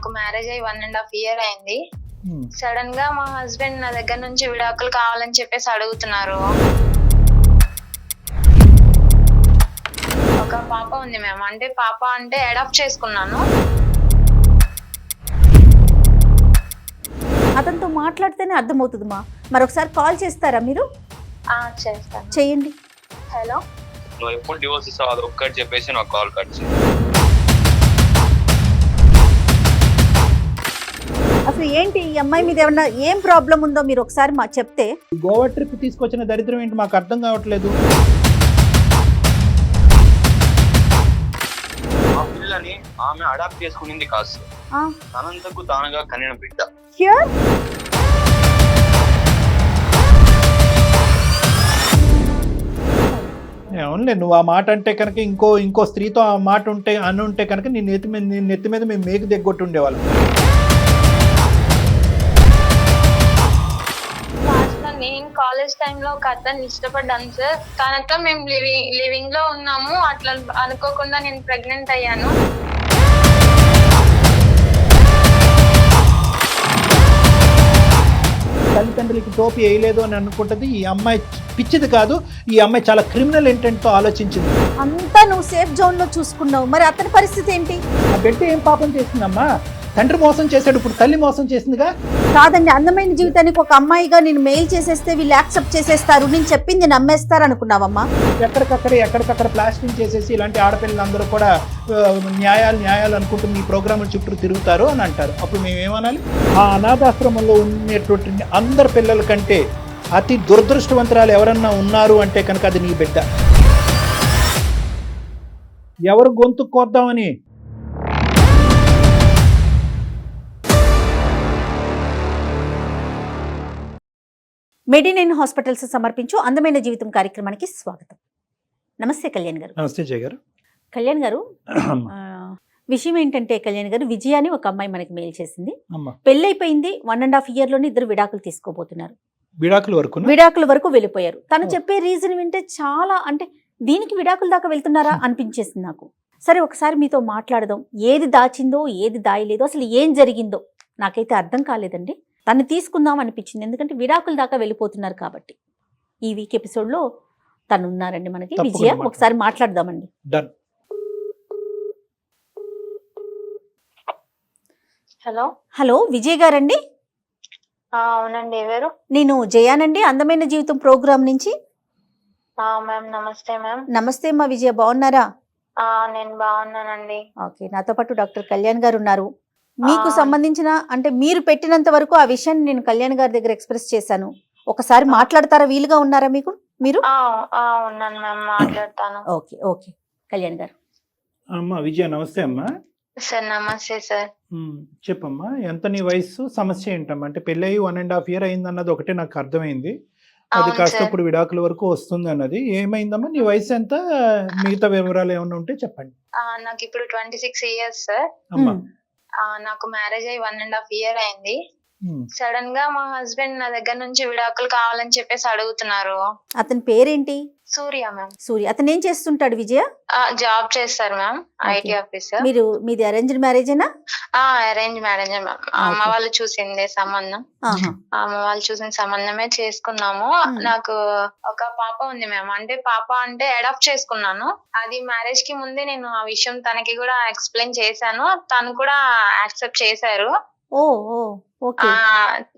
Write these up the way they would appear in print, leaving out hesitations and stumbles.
నాకు మ్యారేజ్ అయ్యి 1.5 years అయింది. Hmm. సడన్ గా మా హస్బెండ్ నా దగ్గర నుంచి విడాకులు కావాలని చెప్పేసి అడుగుతున్నారు. ఒక పాప ఉంది మ్యామ్. అంటే పాప అంటే అడాప్ట్ చేసుకున్నాను. అతనితో మాట్లాడితేనే అర్థమవుతుందమ్మా. మరొకసారి కాల్ చేస్తారా మీరు? చేస్తాను. చేయండి. హలో, నువ్వు ఎప్పుడు డివోర్స్ ఇస్తావు అది ఒక్కటి చెప్పేసి నాకు కాల్ కట్ చేయి. అసలు ఏంటి ఈ అమ్మాయి మీద ఏమన్నా ఏం ప్రాబ్లం ఉందో మీరు ఒకసారి మా చెప్తే. గోవా ట్రిప్ తీసుకొచ్చిన దరిద్రం ఏంటి మాకు అర్థం కావట్లేదు. ఆ పిల్లని ఆమె అడాప్ట్ చేసుకునింది కాదు, తనంతకు తానుగా కనిన బిడ్డ. ష్యూర్? అవునులే, నువ్వు ఆ మాట అంటే కనుక ఇంకో స్త్రీతో ఆ మాట ఉంటే కనుక నీ నెత్తి మీద మేము మేకు దిగ్గొట్టు ఉండేవాళ్ళం. నేను కాలేజ్ టైంలో ఒక అతన్ని ఇష్టపడ్డాను సార్. తనతో మేము లివింగ్ లో ఉన్నాము. అట్లా అనుకోకుండా నేను ప్రెగ్నెంట్ అయ్యాను. తల్లిదండ్రులకి టోపీ వేయలేదు అని అనుకుంటుంది. ఈ అమ్మాయి పిచ్చిది కాదు, ఈ అమ్మాయి చాలా క్రిమినల్ ఇంటెంట్ తో ఆలోచించింది. అంతా నువ్వు సేఫ్ జోన్ లో చూసుకున్నావు, మరి అతని పరిస్థితి ఏంటి? ఆ బిడ్డ ఏం పాపం చేసిందమ్మా? తండ్రి మోసం చేశాడు, ఇప్పుడు తల్లి మోసం చేసిందిగా. కాదండి, అందమైన జీవితానికి ఒక అమ్మాయిగా నేను మెయిల్ చేసేస్తే వీళ్ళు యాక్సెప్ట్ చేసేస్తారు, నేను చెప్పింది నమ్మేస్తారు అనుకున్నావమ్మా? ఎక్కడికక్కడ ప్లాస్టింగ్ చేసేసి ఇలాంటి ఆడపిల్లలందరూ కూడా న్యాయాలు అనుకుంటూ మీ ప్రోగ్రాముల చుట్టూ తిరుగుతారు అని అంటారు. అప్పుడు మేమేమనాలి? ఆ అనాథాశ్రమంలో ఉండేటువంటి అందరి పిల్లల కంటే అతి దురదృష్టవంతురాలు ఎవరన్నా ఉన్నారు అంటే కనుక అది నీ బిడ్డ. ఎవరు గొంతు కోద్దామని మెడినైన్ హాస్పిటల్స్ సమర్పించు అందమైన జీవితం కార్యక్రమానికి స్వాగతం. నమస్తే కళ్యాణ్ గారు. నమస్తే జయ గారు. కళ్యాణ్ గారు, విషయం ఏంటంటే కళ్యాణ్ గారు, విజయ అని ఒక అమ్మాయి మనకి మెయిల్ చేసింది. పెళ్ళైపోయింది, 1.5 years లోనే ఇద్దరు విడాకులు తీసుకోబోతున్నారు. విడాకుల వరకు వెళ్ళిపోయారు. తను చెప్పే రీజన్ వింటే చాలా, అంటే దీనికి విడాకుల దాకా వెళ్తున్నారా అనిపించేసింది నాకు. సరే, ఒకసారి మీతో మాట్లాడదాం. ఏది దాచిందో ఏది దాయలేదో అసలు ఏం జరిగిందో నాకైతే అర్థం కాలేదండి. తను తీసుకుందాం అనిపించింది, ఎందుకంటే విడాకుల దాకా వెళ్ళిపోతున్నారు కాబట్టి. ఈ వీక్ ఎపిసోడ్లో తను ఉన్నారండి మనకి, విజయ. ఒకసారి మాట్లాడదామండి. హలో. హలో, విజయ్ గారండి? అవునండి. ఎవరు? నేను జయానండి, అందమైన జీవితం ప్రోగ్రామ్ నుంచి. మ్యామ్ నమస్తే. మ్యామ్ నమస్తే అమ్మా. విజయ బాగున్నారా? నేను బాగున్నానండి. ఓకే, నాతో పాటు డాక్టర్ కళ్యాణ్ గారు ఉన్నారు. మీకు సంబంధించిన, అంటే మీరు పెట్టినంత వరకు ఆ విషయాన్ని నేను కళ్యాణ్ గారి దగ్గర ఎక్స్ప్రెస్ చేశాను. ఒకసారి మాట్లాడతారా? వీలుగా ఉన్నారా మీకు? మీరు? ఉన్నాను మ్యామ్, మాట్లాడతాను. ఓకే ఓకే కళ్యాణ్ గారు. అమ్మా విజయ, నమస్తే అమ్మా. సార్ నమస్తే సార్. చెప్పమ్మా, ఎంత నీ వయసు, సమస్య ఏంటమ్మా? అంటే పెళ్ళయి 1.5 years అయింది అన్నది ఒకటే నాకు అర్థమైంది. అది కాస్త ఇప్పుడు విడాకుల వరకు వస్తుంది అన్నది. ఏమైందమ్మా? నీ వయసు ఎంత? మిగతా వివరాలు ఏమైనా ఉంటే చెప్పండి. నాకు ఇప్పుడు 26 years సార్. అమ్మా, నాకు మ్యారేజ్ అయ్యి 1.5 years అయింది. సడన్ గా మా హస్బెండ్ నా దగ్గర నుంచి విడాకులు కావాలని చెప్పేసి అడుగుతున్నారు. అతని పేరేంటి? సూర్య మ్యామ్. సూర్య. అతను ఏం చేస్తుంటాడు విజయ? జాబ్ చేస్తారు మ్యామ్, ఐటీ ఆఫీసర్. మీది అరేంజ్డ్ మ్యారేజేనా? Arrange marriage ma'am. అమ్మ వాళ్ళు చూసిందే సంబంధం. అమ్మ వాళ్ళు చూసిన సంబంధమే చేసుకున్నాము. నాకు ఒక పాప ఉంది మ్యామ్. అంటే పాప అంటే అడాప్ట్ చేసుకున్నాను. అది మ్యారేజ్ కి ముందే నేను ఆ విషయం తనకి కూడా ఎక్స్ప్లెయిన్ చేశాను. తను కూడా యాక్సెప్ట్ చేశారు.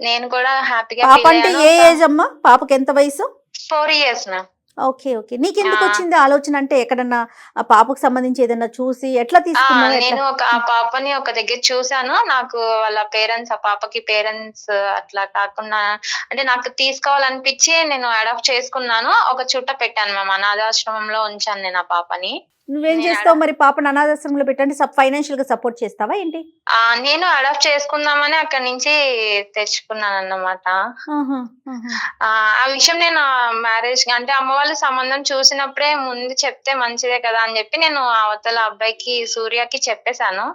నేను కూడా హ్యాపీగా. పాప అంటే ఏ ఏజ్ అమ్మా? పాపకి ఎంత వయసు? 4 years మ్యామ్. Okay okay. నీకెందుకు వచ్చింది ఆలోచన? అంటే ఎక్కడన్నా ఆ పాపకు సంబంధించి ఏదన్నా చూసి ఎట్లా తీసుకున్నావు? నేను ఆ పాపని ఒక దగ్గర చూసాను. నాకు వాళ్ళ పేరెంట్స్, ఆ పాపకి పేరెంట్స్ అట్లా కాకుండా, అంటే నాకు తీసుకోవాలనిపించి నేను అడాప్ట్ చేసుకున్నాను. ఒక చుట్ట పెట్టాను మ్యామ్, అనాథాశ్రమంలో ఉంచాను నేను ఆ పాపని. నువ్వేం చేస్తావు మరి? పాపను అనాథాశ్రమంలో పెట్టండి, ఫైనాన్షియల్ గా సపోర్ట్ చేస్తావా ఏంటి? నేను అడాప్ట్ చేసుకుందామని అక్కడి నుంచి తెచ్చుకున్నాను అన్నమాట. ఆ విషయం నేను మ్యారేజ్, అంటే అమ్మ వాళ్ళు సంబంధం చూసినప్పుడే ముందు చెప్తే మంచిదే కదా అని చెప్పి నేను అవతల అబ్బాయికి, సూర్యకి చెప్పేశాను.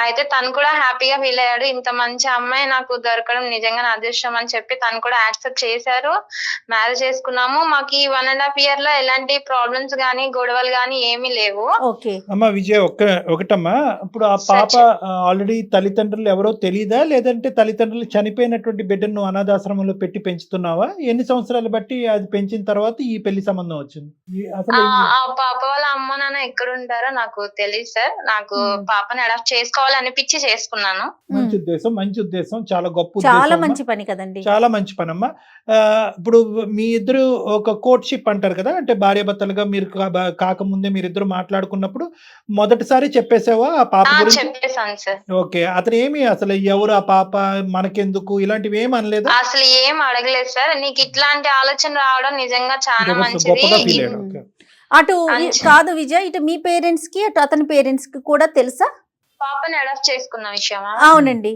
అయితే తను కూడా హ్యాపీగా ఫీల్ అయ్యాడు. ఇంత మంచి అమ్మాయి నాకు దొరకడం నిజంగా నా అదృష్టం అని చెప్పి తను కూడా యాక్సెప్ట్ చేశారు. మ్యారేజ్ చేసుకున్నాము. మాకు ఈ 1.5 years లో ఎలాంటి ప్రాబ్లమ్స్ గానీ, గొడవలు గానీ ఏం ఏమీ లేవు. ఓకే అమ్మా విజయ ఒకటమ్మా, ఇప్పుడు ఆ పాప ఆల్రెడీ తల్లిదండ్రులు ఎవరో తెలీదా, లేదంటే తల్లిదండ్రులు చనిపోయినటువంటి బిడ్డను నువ్వు అనాథాశ్రమంలో పెట్టి పెంచుతున్నావా? ఎన్ని సంవత్సరాలు బట్టి అది పెంచిన తర్వాత ఈ పెళ్లి సంబంధం వచ్చింది? అసలు ఆ పాప వాళ్ళ అమ్మ నాన్న ఎక్కడ ఉంటారో నాకు తెలియదు సార్. నాకు పాపని అడాప్ట్ చేసుకోవాలనిపించి చేసుకున్నాను. మంచి ఉద్దేశం, మంచి ఉద్దేశం, చాలా గొప్ప చాలా ఉద్దేశం మంచి పని కదండి. చాలా మంచి పని అమ్మా. ఇప్పుడు మీ ఇద్దరు ఒక కోర్ట్షిప్ అంటారు కదా, అంటే భార్యాభర్తలుగా మీరు కాకముందే మీరిద్దరు మాట్లాడుకున్నప్పుడు మొదటిసారి చెప్పేసావా ఆ పాప గురించి? చెప్పేసాను సార్. ఓకే, అతను ఏమి అసలు ఎవరు ఆ పాప, మనకెందుకు, ఇలాంటివి ఏమి అనలేదు? అసలు ఏం అడగలేదు సార్. నీకు ఇట్లాంటి ఆలోచన రావడం నిజంగా చాలా మంచిది. గొప్పగా ఫీల్ అయ్యాడు. ఓకే. అటు కాదు విజయ్, ఇటు మీ పేరెంట్స్ కి అటు అతని పేరెంట్స్ కి కూడా తెలుసా పాపని అడాప్ట్ చేసుకున్న విషయమా? అవునండి.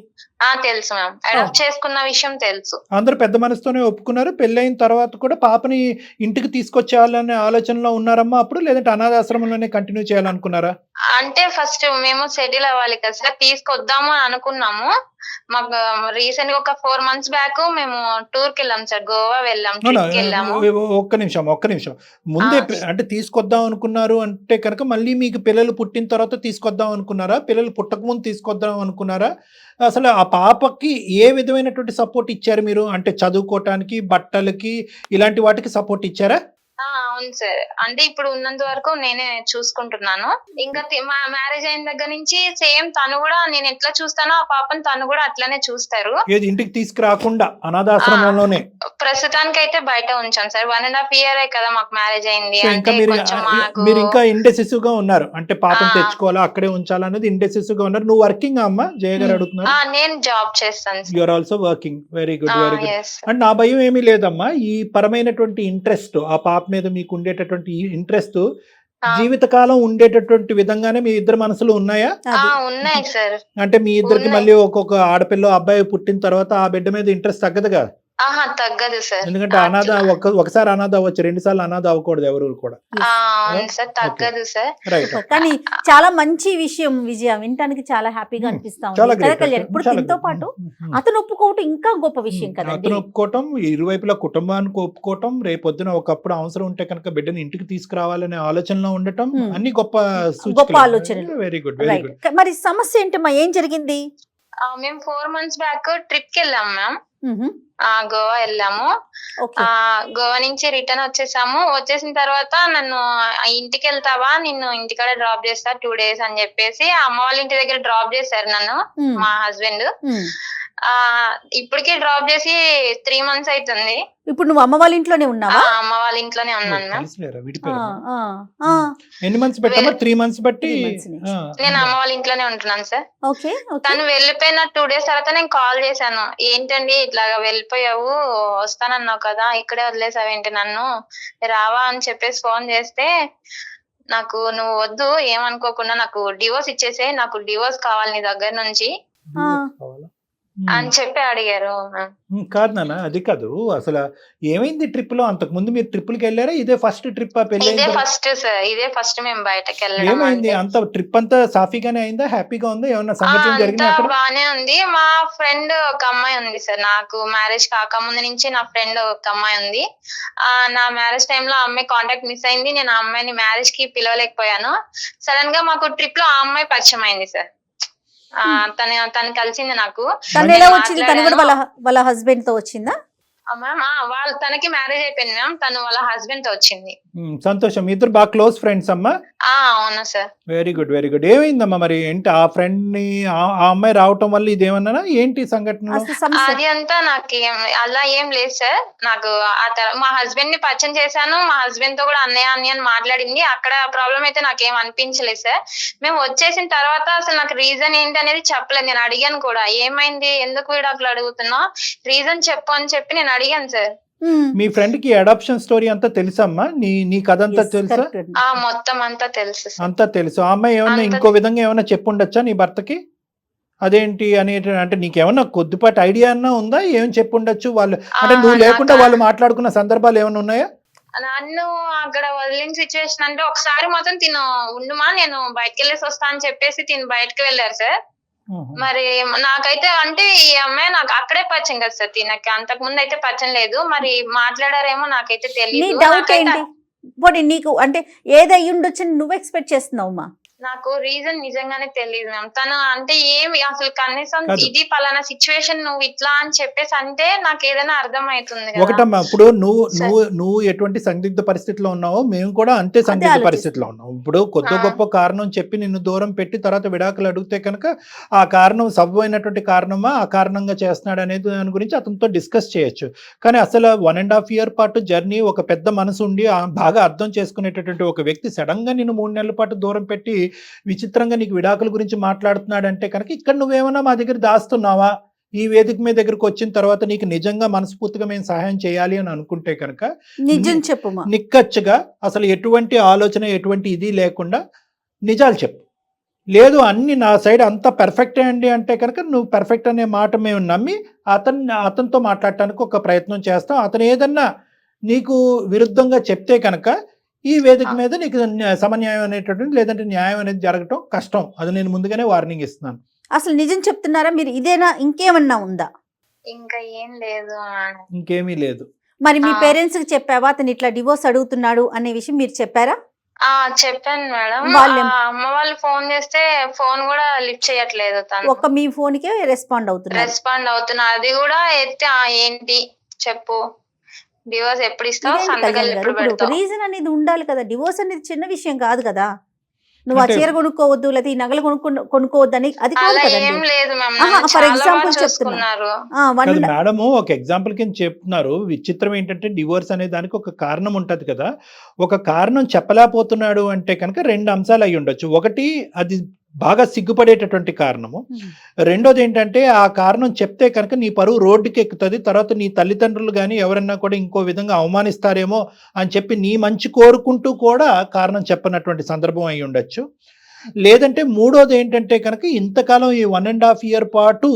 తెలుసు మ్యామ్, అడాప్ట్ చేసుకున్న విషయం తెలుసు. అందరూ పెద్ద మనసుతోనే ఒప్పుకున్నారు. పెళ్ళైన తర్వాత కూడా పాపని ఇంటికి తీసుకొచ్చేయాలనే ఆలోచనలో ఉన్నారమ్మా అప్పుడు, లేదంటే అనాథాశ్రమంలోనే కంటిన్యూ చేయాలనుకున్నారా? అంటే ఫస్ట్ మేము సెటిల్ అవ్వాలి కదా సార్, తీసుకొద్దాము అని అనుకున్నాము. మాకు రీసెంట్ గా ఒక 4 months బ్యాక్ మేము టూర్ కి వెళ్ళాం సార్, గోవా వెళ్ళాం, ట్రిప్ కి వెళ్ళాము. ఒక్క నిమిషం ముందే అంటే తీసుకొద్దాం అనుకున్నారు అంటే కనుక మళ్ళీ మీకు పిల్లలు పుట్టిన తర్వాత తీసుకొద్దాం అనుకున్నారా, పిల్లలు పుట్టక ముందు తీసుకొద్దాం అనుకున్నారా? అసలు ఆ పాపకి ఏ విధమైనటువంటి సపోర్ట్ ఇచ్చారు మీరు? అంటే చదువుకోవటానికి, బట్టలకి, ఇలాంటి వాటికి సపోర్ట్ ఇచ్చారా? అవును సార్. అంటే ఇప్పుడు ఉన్నంత వరకు నేనే చూసుకుంటున్నాను. ఇంకా మా మ్యారేజ్ అయిన దగ్గర నుంచి సేమ్ తను కూడా నేను ఎట్లా చూస్తానో ఆ పాపని తను కూడా అట్లానే చూస్తారు. ఏది ఇంటికి తీసుకురాకుండా అనాథాశ్రమంలోనే? ప్రస్తుతానికి అయితే బయట ఉంచాం సార్. 1.5 year కదా మాకు మ్యారేజ్ అయింది. అంటే మీరు ఇంకా ఇండెసిసివ్ గా ఉన్నారు, అంటే పాపం తెచ్చుకోవాలా అక్కడే ఉంచాలనేది ఇండెసిసివ్ గా ఉన్నారు. నువ్వు వర్కింగ్ అమ్మా? జయ గారు అడుగుతున్నారు. నేను జాబ్ చేస్తాను. You are also working. Very good, very good. And నా భయం ఏమీ లేదమ్మా, ఈ పరమైనటువంటి ఇంట్రెస్ట్, ఆ పాప మీద మీకు ఉండేటటువంటి ఇంట్రెస్ట్ జీవితకాలం ఉండేటటువంటి విధంగానే మీ ఇద్దరు మనసులు ఉన్నాయా? ఉన్నాయి సార్. అంటే మీ ఇద్దరికి మళ్ళీ ఒక్కొక్క ఆడపిల్ల అబ్బాయి పుట్టిన తర్వాత ఆ బిడ్డ మీద ఇంట్రెస్ట్ తగ్గదుగా? తగ్గదు సార్. ఎందుకంటే అనాథ ఒకసారి అనాథ అవ్వచ్చు, 2 సార్లు అనాథ అవ్వకూడదు ఎవరు కూడా. సార్ తగ్గదు సార్. కానీ చాలా మంచి విషయం విజయ, వినటానికి చాలా హ్యాపీగా అనిపిస్తా ఉంది కదా కళ్యాణ్. ఇప్పుడు దీంతో పాటు అతను ఒప్పుకోవటం ఇంకా గొప్ప విషయం కదా. అతను ఒప్పుకోవటం, ఇరువైపులా కుటుంబానికి ఒప్పుకోవటం, రేపొద్దున ఒకప్పుడు అవసరం ఉంటే కనుక బిడ్డని ఇంటికి తీసుకురావాలనే ఆలోచనలో ఉండటం, అన్ని గొప్ప ఆలోచనలు. Very good, very good. మరి సమస్య ఏంటమ్మా, ఏం జరిగింది? మేము 4 months బ్యాక్ ట్రిప్ కి వెళ్ళాం మ్యామ్. గోవా వెళ్ళాము. గోవా నుంచి రిటర్న్ వచ్చేసాము. వచ్చేసిన తర్వాత నన్ను ఇంటికి వెళ్తావా, నిన్ను ఇంటికాడ డ్రాప్ చేస్తా 2 days అని చెప్పేసి అమ్మ వాళ్ళ ఇంటి దగ్గర డ్రాప్ చేశారు నన్ను మా హస్బెండ్. ఇప్పటికే డ్రాప్ చేసి 3 months అవుతుంది. ఇప్పుడు నువ్వు అమ్మ వాళ్ళ ఇంట్లోనే ఉన్నావా? అమ్మ వాళ్ళ ఇంట్లోనే ఉన్నాను మ్యామ్. ఎన్ని మంత్స్ పెట్టామా? 3 months బట్టి నేను అమ్మ వాళ్ళ ఇంట్లోనే ఉంటున్నాను సార్. తను వెళ్ళిపోయిన 2 days తర్వాత నేను కాల్ చేశాను. ఏంటండి ఇట్లాగా వెళ్ళిపోయావు, వస్తానన్నావు కదా, ఇక్కడే వదిలేసావేంటి నన్ను, రావా అని చెప్పేసి ఫోన్ చేస్తే, నాకు నువ్వు వద్దు, ఏమనుకోకుండా నాకు డివోర్స్ ఇచ్చేసే, నాకు డివోర్స్ కావాలి నీ దగ్గర నుంచి అని చెప్పి అడిగారు. కాదు నాన్న, అది కాదు. అసలు ఏమైంది ట్రిప్ లో? అంతకు ముందు మీరు ట్రిప్లకి వెళ్ళారా? ఇదే ఫస్ట్ ట్రిప్? ఇదే ఫస్ట్ సార్, ఇదే ఫస్ట్ మేము బయటకి వెళ్ళడం. ఏమైంది? అంత ట్రిప్ అంతా సాఫీగానే అయిందా? హ్యాపీగా ఉందా? ఏమన్నా సంఘటన జరిగిందా? బానే ఉంది. మా ఫ్రెండ్ ఒక అమ్మాయి ఉంది సార్, నాకు మ్యారేజ్ కాకముందు నుంచి నా ఫ్రెండ్ ఒక అమ్మాయి ఉంది. నా మ్యారేజ్ టైమ్ లో ఆ అమ్మాయి కాంటాక్ట్ మిస్ అయింది. నేను ఆ అమ్మాయిని మ్యారేజ్ కి పిలవలేకపోయాను. సడన్ గా మాకు ట్రిప్ లో ఆ అమ్మాయి పరిచయం అయింది సార్. తను కలిసింది నాకు. తను ఎలా వచ్చింది? తను కూడా వాళ్ళ హస్బెండ్ తో వచ్చిందా మ్యామ్? తనకి మ్యారేజ్ అయిపోయింది మ్యామ్. తను వాళ్ళ హస్బెండ్ తో వచ్చింది. సంతోషం. మీ ఇద్దరు బాగా క్లోజ్ ఫ్రెండ్స్ అమ్మా? అవునా sir. Very good, very good. ఏమైందమ్మా మరి? ఏంటి ఆ ఫ్రెండ్ ని ఆ అమ్మాయి రావటం వల్ల ఇదేమన్నా ఏంటి సంఘటన? అది అంతా నాకు అలా ఏం లేదు సార్. నాకు మా హస్బెండ్ ని పరిచయం చేశాను. మా హస్బెండ్ తో కూడా అన్నయ్య అని మాట్లాడింది. అక్కడ ప్రాబ్లం అయితే నాకేం అనిపించలేదు సార్. మేము వచ్చేసిన తర్వాత అసలు నాకు రీజన్ ఏంటి అనేది చెప్పలేదు. నేను అడిగాను కూడా, ఏమైంది, ఎందుకు విడాకులు అడుగుతున్నావు, రీజన్ చెప్పు అని చెప్పి నేను అడిగాను సార్. మీ ఫ్రెండ్ కి అడాప్షన్ స్టోరీ అంతా తెలుసమ్మా? నీ కథ అంతా తెలుసా? మొత్తం అంతా తెలుసు. అంతా తెలుసు. ఆ అమ్మాయి ఏమన్నా ఇంకో విధంగా ఏమన్నా చెప్పుండొచ్చా నీ భర్తకి? అదేంటి అని అంటే నీకేమన్నా కొద్దిపాటి ఐడియా అన్నా ఉందా? ఏం చెప్పుండొచ్చు వాళ్ళు? అంటే నువ్వు లేకుండా వాళ్ళు మాట్లాడుకున్న సందర్భాలు ఏమైనా ఉన్నాయా? నన్ను అక్కడ వదిలిన సిచ్యువేషన్ అంటే ఒకసారి మాత్రం తిను ఉండుమా, నేను బయటకు వెళ్ళేసి వస్తా అని చెప్పేసి తిను బయటకు వెళ్ళారు సార్. మరి నాకైతే అంటే ఈ అమ్మాయి నాకు అక్కడే పరిచయం కదా సార్. తినకి అంతకు ముందు అయితే పరిచయం లేదు. మరి మాట్లాడారేమో నాకైతే తెలియదు. పోనీ నీకు అంటే ఏదై ఉండొచ్చని నువ్వు ఎక్స్పెక్ట్ చేస్తున్నావమ్మా? నాకు రీజన్ నిజంగానే తెలియదు మ్యామ్. తను అంటే ఏమి అసలు కనీసం కాదు. ఇది పలానా సిచ్యువేషన్ నువ్వు ఇట్లా అని చెప్పేసి అంటే నాకు ఏదైనా అర్థం అవుతుంది కదా. ఒకటమ్మా, ఇప్పుడు నువ్వు ఎటువంటి సందిగ్ధ పరిస్థితిలో ఉన్నావో మేము కూడా అంతే సందిగ్ధ ఆలోచిస్తున్నాం. పరిస్థితిలో ఉన్నాం. ఇప్పుడు కొద్ది గొప్ప కారణం చెప్పి నిన్ను దూరం పెట్టి తర్వాత విడాకులు అడిగితే కనుక ఆ కారణం సబబైనటువంటి కారణమా, ఆ కారణంగా చేస్తున్నాడు అనేది దాని గురించి అతనితో డిస్కస్ చేయొచ్చు. కానీ అసలు 1.5 year పాటు జర్నీ, ఒక పెద్ద మనసు ఉండి బాగా అర్థం చేసుకునేటటువంటి ఒక వ్యక్తి సడన్ గా నిన్ను 3 నెలల పాటు దూరం పెట్టి విచిత్రంగా నీకు విడాకుల గురించి మాట్లాడుతున్నాడంటే కనుక ఇక్కడ నువ్వేమన్నా మా దగ్గర దాస్తున్నావా? ఈ వేదిక మీద దగ్గరకు వచ్చిన తర్వాత నీకు నిజంగా మనస్ఫూర్తిగా మేము సహాయం చేయాలి అని అనుకుంటే కనుక నిజం చెప్పుమా. నిక్కచ్చిగా అసలు ఎటువంటి ఆలోచన, ఎటువంటి ఇది లేకుండా నిజాలు చెప్పు. లేదు అన్ని నా సైడ్ అంతా పర్ఫెక్టే అండి అంటే కనుక నువ్వు పర్ఫెక్ట్ అనే మాట మేము నమ్మి అతనితో మాట్లాడటానికి ఒక ప్రయత్నం చేస్తాం. అతను ఏదన్నా నీకు విరుద్ధంగా చెప్తే కనుక ఈ వేదిక మీద నీకు సమన్యాయం అనేటటువంటి లేదంటే న్యాయం అనేది జరగటం కష్టం. అది నేను ముందుగానే వార్నింగ్ ఇస్తున్నాను. అసలు నిజం చెప్తున్నారా మీరు? ఇదేనా, ఇంకేమన్నా ఉందా? ఇంకా ఏం లేదు. ఇంకేమీ లేదు. మరి మీ పేరెంట్స్ కి చెప్పావా అతను ఇట్లా డివోర్స్ అడుగుతున్నాడు అనే విషయం మీరు చెప్పారా? చెప్పాను మేడం. అమ్మ వాళ్ళు ఫోన్ చేస్తే ఫోన్ కూడా లిఫ్ట్ చేయట్లేదు. తను ఒక మీ ఫోన్ కి రెస్పాండ్ అవుతున్నా. అది కూడా ఎత్తి ఏంటి చెప్పు, డివోర్స్ ఎప్పుడు ఇస్తావు, సంతకాలు ఎప్పుడు పెడతావు? రీజన్ అనేది ఉండాలి కదా. డివోర్స్ అనేది చిన్న విషయం కాదు కదా. నువ్వు ఆ చీర కొనుక్కోవద్దు లేదా ఈ నగలు కొనుక్కోవద్దు అని అది కాదు ఏం లేదు ఫర్ ఎగ్జాంపుల్ చెప్తున్నారు. మేడం ఒక ఎగ్జాంపుల్ కింద చెప్తున్నారు. విచిత్రం ఏంటంటే డివోర్స్ అనే దానికి ఒక కారణం ఉంటది కదా. ఒక కారణం చెప్పలేకపోతున్నాడు అంటే కనుక 2 అంశాలు అయి ఉండొచ్చు. ఒకటి అది బాగా సిగ్గుపడేటటువంటి కారణము. రెండోది ఏంటంటే ఆ కారణం చెప్తే కనుక నీ పరువు రోడ్డుకి ఎక్కుతుంది, తర్వాత నీ తల్లిదండ్రులు కానీ ఎవరన్నా కూడా ఇంకో విధంగా అవమానిస్తారేమో అని చెప్పి నీ మంచి కోరుకుంటూ కూడా కారణం చెప్పనటువంటి సందర్భం అయి ఉండొచ్చు. లేదంటే మూడోది ఏంటంటే కనుక ఇంతకాలం ఈ 1.5 year పాటు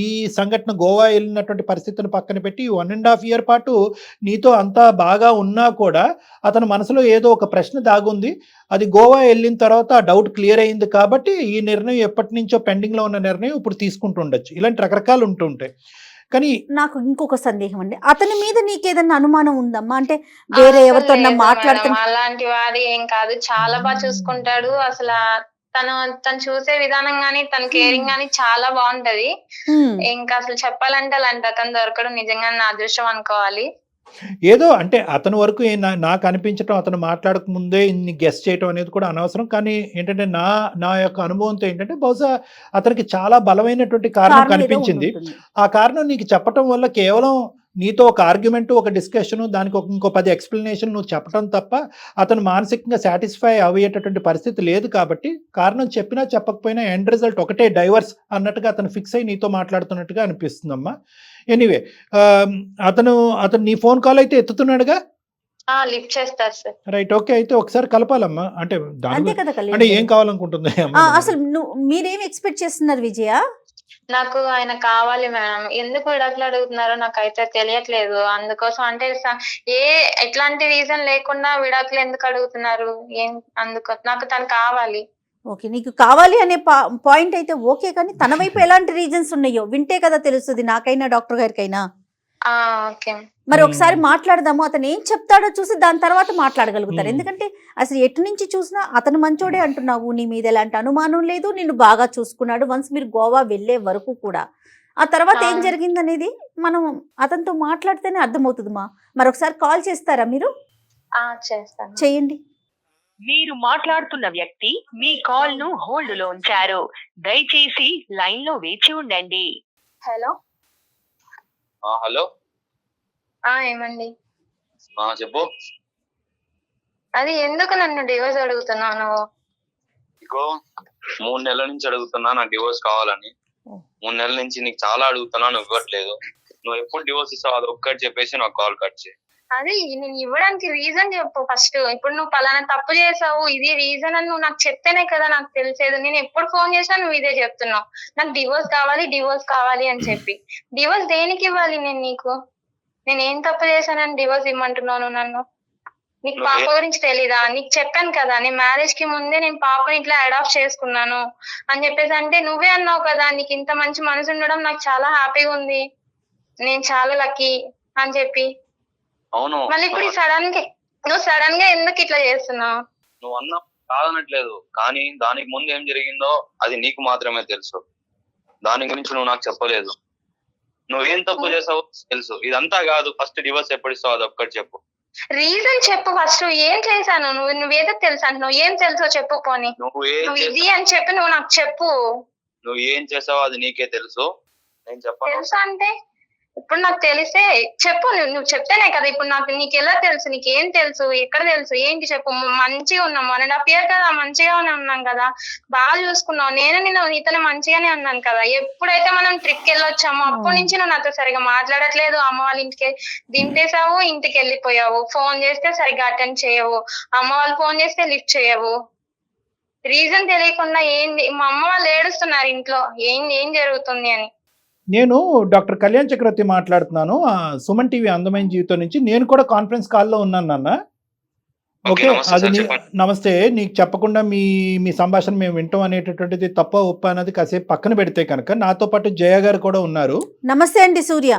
ఈ సంఘటన గోవా వెళ్ళినటువంటి పరిస్థితిని పక్కన పెట్టి ఈ 1.5 year పాటు నీతో అంతా బాగా ఉన్నా కూడా అతని మనసులో ఏదో ఒక ప్రశ్న దాగుంది. అది గోవా వెళ్ళిన తర్వాత ఆ డౌట్ క్లియర్ అయింది కాబట్టి ఈ నిర్ణయం ఎప్పటి నుంచో పెండింగ్ లో ఉన్న నిర్ణయం ఇప్పుడు తీసుకుంటూ ఉండొచ్చు. ఇలాంటి రకరకాలు ఉంటుంటాయి. కానీ నాకు ఇంకొక సందేహం అండి, అతని మీద నీకేదన్నా అనుమానం ఉందమ్మా? అంటే వేరే ఎవరితో మాట్లాడుతున్నా? అలాంటి వాడి ఏం కాదు, చాలా బాగా చూసుకుంటాడు. అసలు తను చూసే విధానం గానీ తన కేరింగ్ గానీ చాలా బాగుంటది. ఇంకా అసలు చెప్పాలంటే అలాంటి అతను దొరకడం నిజంగా నా అదృష్టం అనుకోవాలి. ఏదో అంటే అతని వరకు నాకు అనిపించడం, అతను మాట్లాడక ముందే ఇన్ని గెస్ చేయటం అనేది కూడా అనవసరం. కానీ ఏంటంటే నా యొక్క అనుభవంతో ఏంటంటే బహుశా అతనికి చాలా బలమైనటువంటి కారణం కనిపించింది. ఆ కారణం నీకు చెప్పటం వల్ల కేవలం నీతో ఒక ఆర్గ్యుమెంట్, ఒక డిస్కషన్, దానికి ఇంకో 10 ఎక్స్ప్లెనేషన్ నువ్వు చెప్పడం తప్ప అతను మానసికంగా సాటిస్ఫై అయ్యేటటువంటి పరిస్థితి లేదు. కాబట్టి కారణం చెప్పినా చెప్పకపోయినా ఎండ్ రిజల్ట్ ఒకటే, డైవర్స్ అన్నట్టుగా అతను ఫిక్స్ అయ్యి నీతో మాట్లాడుతున్నట్టుగా అనిపిస్తుందమ్మా. ఎనీవే అతను నీ ఫోన్ కాల్ అయితే ఎత్తుతున్నాడుగా? లిఫ్ట్ చేస్తారు సార్. Right, okay. అయితే ఒకసారి కలపాలమ్మా. అంటే అంటే ఏం కావాలనుకుంటుంది అసలు మీరేం ఎక్స్పెక్ట్ చేస్తున్నారు విజయ? నాకు ఆయన కావాలి మేడం. ఎందుకు విడాకులు అడుగుతున్నారో నాకైతే తెలియట్లేదు. అందుకోసం అంటే ఎట్లాంటి రీజన్ లేకుండా విడాకులు ఎందుకు అడుగుతున్నారు, నాకు తను కావాలి. ఓకే, నీకు కావాలి అనే పాయింట్ అయితే ఓకే, కానీ తన వైపు ఎలాంటి రీజన్స్ ఉన్నాయో వింటే కదా తెలుస్తుంది నాకైనా డాక్టర్ గారికైనా. మరి ఒకసారి మాట్లాడదాము, అతను ఏం చెప్తాడో చూసి దాని తర్వాత మాట్లాడగలుగుతారు. ఎందుకంటే అసలు ఎటు నుంచి చూసినా అతను మంచోడే అంటున్నావు, నీ మీద ఎలాంటి అనుమానం లేదు, నిన్ను బాగా చూసుకున్నాడు. వన్స్ మీరు గోవా వెళ్లే వరకు కూడా ఆ తర్వాత ఏం జరిగింది అనేది మనం అతనితో మాట్లాడితేనే అర్థమవుతుంది. మరి ఒకసారి కాల్ చేస్తారా మీరు? చేయండి. మీరు మాట్లాడుతున్న వ్యక్తి మీ కాల్ ను హోల్డ్ లో ఉంచారు, దయచేసి లైన్ లో వేచి ఉండండి. హలో హలో ఏమండి? చెప్పు. అది ఎందుకు నన్ను డివోర్స్ అడుగుతున్నాను? ఇగో 3 నెలల నుంచి అడుగుతున్నా నాకు డివోర్స్ కావాలని. 3 నెలల నుంచి నీకు చాలా అడుగుతున్నా, నువ్వు ఇవ్వట్లేదు. నువ్వు ఎప్పుడు డివోర్స్ ఇస్తావు అది ఒక్కటి చెప్పేసి నాకు కాల్ కట్ చేయి. అది నేను ఇవ్వడానికి రీజన్ చెప్పు ఫస్ట్. ఇప్పుడు నువ్వు పలానా తప్పు చేసావు, ఇది రీజన్ అని నువ్వు నాకు చెప్తేనే కదా నాకు తెలిసేది. నేను ఎప్పుడు ఫోన్ చేసినా నువ్వు ఇదే చెప్తున్నావు, నాకు డివోర్స్ కావాలి అని చెప్పి. డివోర్స్ దేనికి ఇవ్వాలి నేను నీకు? నేను ఏం తప్పు చేశానని డివోర్స్ ఇమ్మంటున్నాను నన్ను? నీకు పాప గురించి తెలీదా? నీకు చెప్పాను కదా, నేను మ్యారేజ్ కి ముందే నేను పాపని ఇట్లా అడాప్ట్ చేసుకున్నాను అని చెప్పేసి. అంటే నువ్వే అన్నావు కదా నీకు ఇంత మంచి మనసు ఉండడం నాకు చాలా హ్యాపీగా ఉంది, నేను చాలా లక్కీ అని చెప్పి. అవును. మళ్ళీ ఇప్పుడు నువ్వు సడన్ గా ఎందుకు ఇట్లా చేస్తున్నావు? నువ్వు అన్న కాదనట్లేదు, కానీ దానికి ముందు ఏం జరిగిందో అది నీకు మాత్రమే తెలుసు. దాని గురించి నువ్వు నాకు చెప్పలేదు. నువ్వేం తప్పు చేసావో తెలుసు. ఇదంతా కాదు, ఫస్ట్ డివోర్స్ ఎప్పుడు ఇస్తావు అది ఒక్కటి చెప్పు. రీజన్ చెప్పు ఫస్ట్. ఏం చేశాను? నువ్వేదో తెలుసా? నువ్వు ఏం తెలుసో చెప్పు. పోనీ నువ్వు ఇది అని చెప్పి నువ్వు నాకు చెప్పు. నువ్వు ఏం చేసావో అది నీకే తెలుసు, నేను చెప్పను. తెలుసా అంటే ఇప్పుడు నాకు తెలిసే చెప్పు. నువ్వు చెప్తేనే కదా ఇప్పుడు నీకు ఎలా తెలుసు? నీకేం తెలుసు? ఎక్కడ తెలుసు? ఏంటి చెప్పు. మంచిగా ఉన్నాం 1.5 year కదా, మంచిగానే ఉన్నాం కదా, బాగా చూసుకున్నావు. నీతో మంచిగానే ఉన్నాను కదా. ఎప్పుడైతే మనం ట్రిప్ కి వెళ్ళొచ్చామో అప్పటి నుంచి నువ్వు నాతో సరిగా మాట్లాడట్లేదు. అమ్మ వాళ్ళ ఇంటికి దింపేసావు, ఇంటికి వెళ్ళిపోయావు. ఫోన్ చేస్తే సరిగ్గా అటెండ్ చేయవు, అమ్మ వాళ్ళు ఫోన్ చేస్తే లిఫ్ట్ చేయవు. రీజన్ తెలియకుండా ఏంది? మా అమ్మ వాళ్ళు ఏడుస్తున్నారు ఇంట్లో, ఏం జరుగుతుంది అని. నేను డాక్టర్ కళ్యాణ్ చక్రవర్తి మాట్లాడుతున్నాను, సుమన్ టీవీ అందమైన జీవితం నుంచి. నేను కూడా కాన్ఫరెన్స్ కాల్లో ఉన్నాను నాన్న. ఓకే, అది నమస్తే. నీకు చెప్పకుండా మీ సంభాషణ మేము వింటాం అనేటటువంటిది తప్ప ఒప్ప అన్నది కాసేపు పక్కన పెడితే కనుక నాతో పాటు జయ గారు కూడా ఉన్నారు. నమస్తే అండి సూర్య.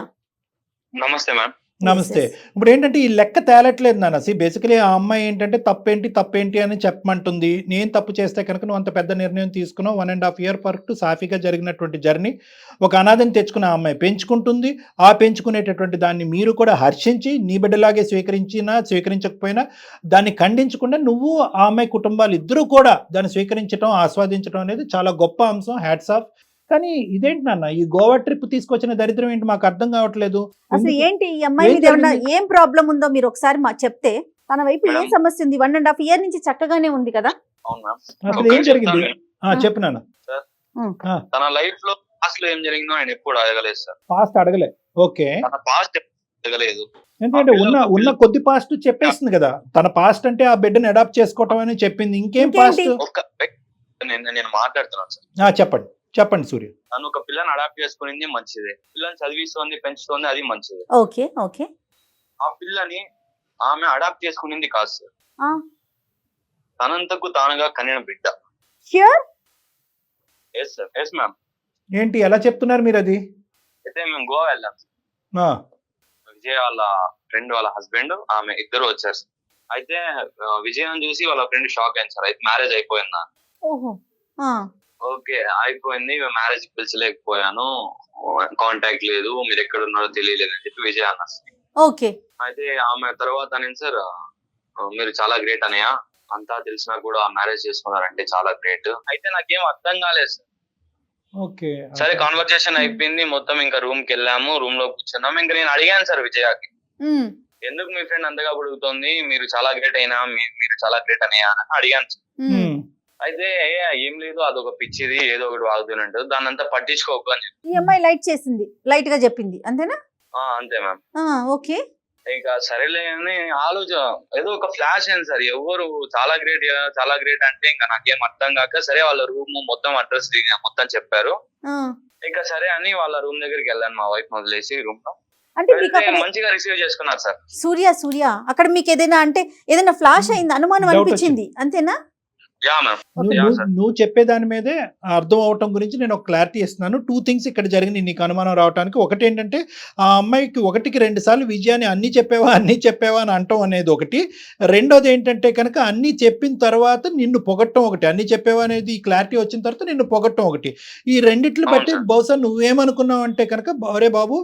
నమస్తే మ్యామ్. నమస్తే. ఇప్పుడు ఏంటంటే ఈ లెక్క తేలట్లేదు నాన్న. బేసికలీ ఆ అమ్మాయి ఏంటంటే తప్పేంటి అని చెప్పమంటుంది. నేను తప్పు చేస్తే కనుక నువ్వు అంత పెద్ద నిర్ణయం తీసుకున్నావు. 1.5 year వరకు సాఫీగా జరిగినటువంటి జర్నీ. ఒక అనాథని తెచ్చుకున్న ఆ అమ్మాయి పెంచుకుంటుంది. ఆ పెంచుకునేటటువంటి దాన్ని మీరు కూడా హర్షించి నీ బిడ్డలాగే స్వీకరించకపోయినా దాన్ని ఖండించకుండా నువ్వు ఆ అమ్మాయి కుటుంబాలు ఇద్దరూ కూడా దాన్ని స్వీకరించడం, ఆస్వాదించడం అనేది చాలా గొప్ప అంశం. Hats off. కానీ ఇదేంటి నాన్న, ఈ గోవా ట్రిప్ తీసుకొచ్చిన దరిద్రం ఏంటి మాకు అర్థం కావట్లేదు. అసలు ఏంటి ఈ అమ్మాయి మీద ఏమన్నా ఏం ప్రాబ్లం ఉందో మీరు ఒకసారి చెప్తే తన వైపు ఏం సమస్య ఉంది? 1.5 year నుంచి చక్కగానే ఉంది కదా. అసలు ఏం జరిగింది చెప్పు నాన్న. తన లైఫ్ లో పాస్ట్ లో ఏం జరిగిందో ఆయన ఎప్పుడు అడగలేదు సార్. పాస్ట్ అడగలే. ఓకే, పాస్ట్ అడగలేదు. ఎందుకంటే ఉన్న కొద్ది పాస్ట్ చెప్పేస్తుంది కదా. తన పాస్ట్ అంటే ఆ బిడ్డను అడాప్ట్ చేసుకోవటం అని చెప్పింది. ఇంకేం పాస్ట్? నేను మాట్లాడుతున్నాను సార్. చెప్పండి సూర్య. తను ఒక పిల్లని అడాప్ట్ చేసుకునేది మంచిదే, పిల్లని చదివిస్తోంది, పెంచుతోంది, అది మంచిదే. Okay okay. ఆ పిల్లని ఆమె అడాప్ట్ చేసుకునేది కాదు సార్, తనంతకు తానుగా కనిన బిడ్డ. Yes sir, yes ma'am. ఏంటి ఎలా చెప్తున్నారు మీరు అది? అయితే మేము గోవా వెళ్ళాం. విజయ్ వాళ్ళ ఫ్రెండ్ వాళ్ళ హస్బెండ్ ఆమె ఇద్దరు వచ్చారు. అయితే విజయం చూసి వాళ్ళ ఫ్రెండ్ షాక్ అయింది సార్. అయితే మ్యారేజ్ అయిపోయిందా? ఓకే అయిపోయింది, మ్యారేజ్ పిలిచలేకపోయాను, కాంటాక్ట్ లేదు, మీరు ఎక్కడ ఉన్నారో తెలియలేదు అని చెప్పి విజయ్ అన్నారు. ఓకే. అయితే ఆమె తర్వాత నేను సార్ మీరు చాలా గ్రేట్ అనయ్య, అంతా తెలిసినా కూడా మ్యారేజ్ చేసుకున్నారంటే చాలా గ్రేట్. అయితే నాకేం అర్థం కాలేదు సార్. ఓకే సరే కన్వర్జేషన్ అయిపోయింది మొత్తం. ఇంకా రూమ్ కి వెళ్ళాము, రూమ్ లో కూర్చున్నాము. ఇంకా నేను అడిగాను సార్ విజయకి, ఎందుకు మీ ఫ్రెండ్ అంతగా అడుగుతోంది, మీరు చాలా గ్రేట్ అయినా, మీరు చాలా గ్రేట్ అనయ్య అని అడిగాను సార్. అయితే ఏం లేదు, అదొక పిచ్చిది, ఏదో ఒకటి వాగుతున్నట్టు, దాన్ని అంతా పట్టించుకోకు అని చెప్పి ఈ అమ్మాయి లైట్ చేసింది, లైట్ గా చెప్పింది, అంతేనా? అంతే మ్యామ్. ఓకే. ఇంకా సరేలే అని ఆలోచన, ఏదో ఒక ఫ్లాష్ అయింది సార్. ఎవరు చాలా గ్రేట్ అంటే ఇంకా నాకేం అర్థం కాక, సరే వాళ్ళ రూమ్ మొత్తం అడ్రస్ మొత్తం చెప్పారు. ఇంకా సరే అని వాళ్ళ రూమ్ దగ్గరికి వెళ్ళాను, మా వైఫ్ వదిలేసి రూమ్ లో. అంటే మంచిగా రిసీవ్ చేసుకున్నారు సార్. సూర్య అక్కడ మీకు ఏదైనా ఫ్లాష్ అయింది, అనుమానం అనిపించింది, అంతేనా? నువ్వు చెప్పే దాని మీదే అర్థం అవటం గురించి నేను ఒక క్లారిటీ ఇస్తున్నాను. 2 things ఇక్కడ జరిగింది నీకు అనుమానం రావడానికి. ఒకటి ఏంటంటే ఆ అమ్మాయికి 1కి 2 సార్లు విజయాన్ని అన్ని చెప్పావా అని అంటాం అనేది ఒకటి. రెండోది ఏంటంటే కనుక అన్ని చెప్పిన తర్వాత నిన్ను పొగట్టం ఒకటి. అన్ని చెప్పావా అనేది క్లారిటీ వచ్చిన తర్వాత నిన్ను పొగట్టం ఒకటి. ఈ రెండిట్లు బట్టి బహుశా నువ్వేమనుకున్నావు అంటే కనుక, ఒరే బాబు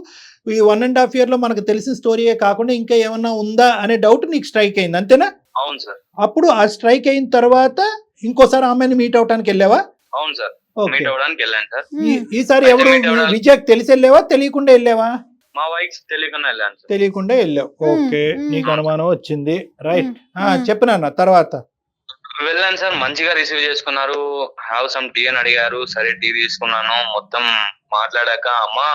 ఈ 1.5 year లో మనకు తెలిసిన స్టోరీయే కాకుండా ఇంకా ఏమన్నా ఉందా అనే డౌట్ నీకు స్ట్రైక్ అయింది, అంతేనా? అవును సార్. అప్పుడు ఆ స్ట్రైక్ అయిన తర్వాత ఇంకోసారి ఆమెను మీట్ అవడానికి వెళ్ళావా? అవును సార్, మీట్ అవడానికి వెళ్ళాను సార్. ఈసారి ఎవరు విజయ్ తెలిసి వెళ్ళావా తెలియకుండా వెళ్ళావా? మా వైఫ్ తెలియకుండా వెళ్ళాను. తెలియకుండా వెళ్ళావు. ఓకే, నీకు అనుమానం వచ్చింది, రైట్. చెప్పినా తర్వాత వెళ్ళాను సార్, మంచిగా రిసీవ్ చేసుకున్నారు. హ్యావ్ సమ్ టీ అని అడిగారు. సరే టీ తీసుకున్నాను. మొత్తం మాట్లాడాక, అమ్మా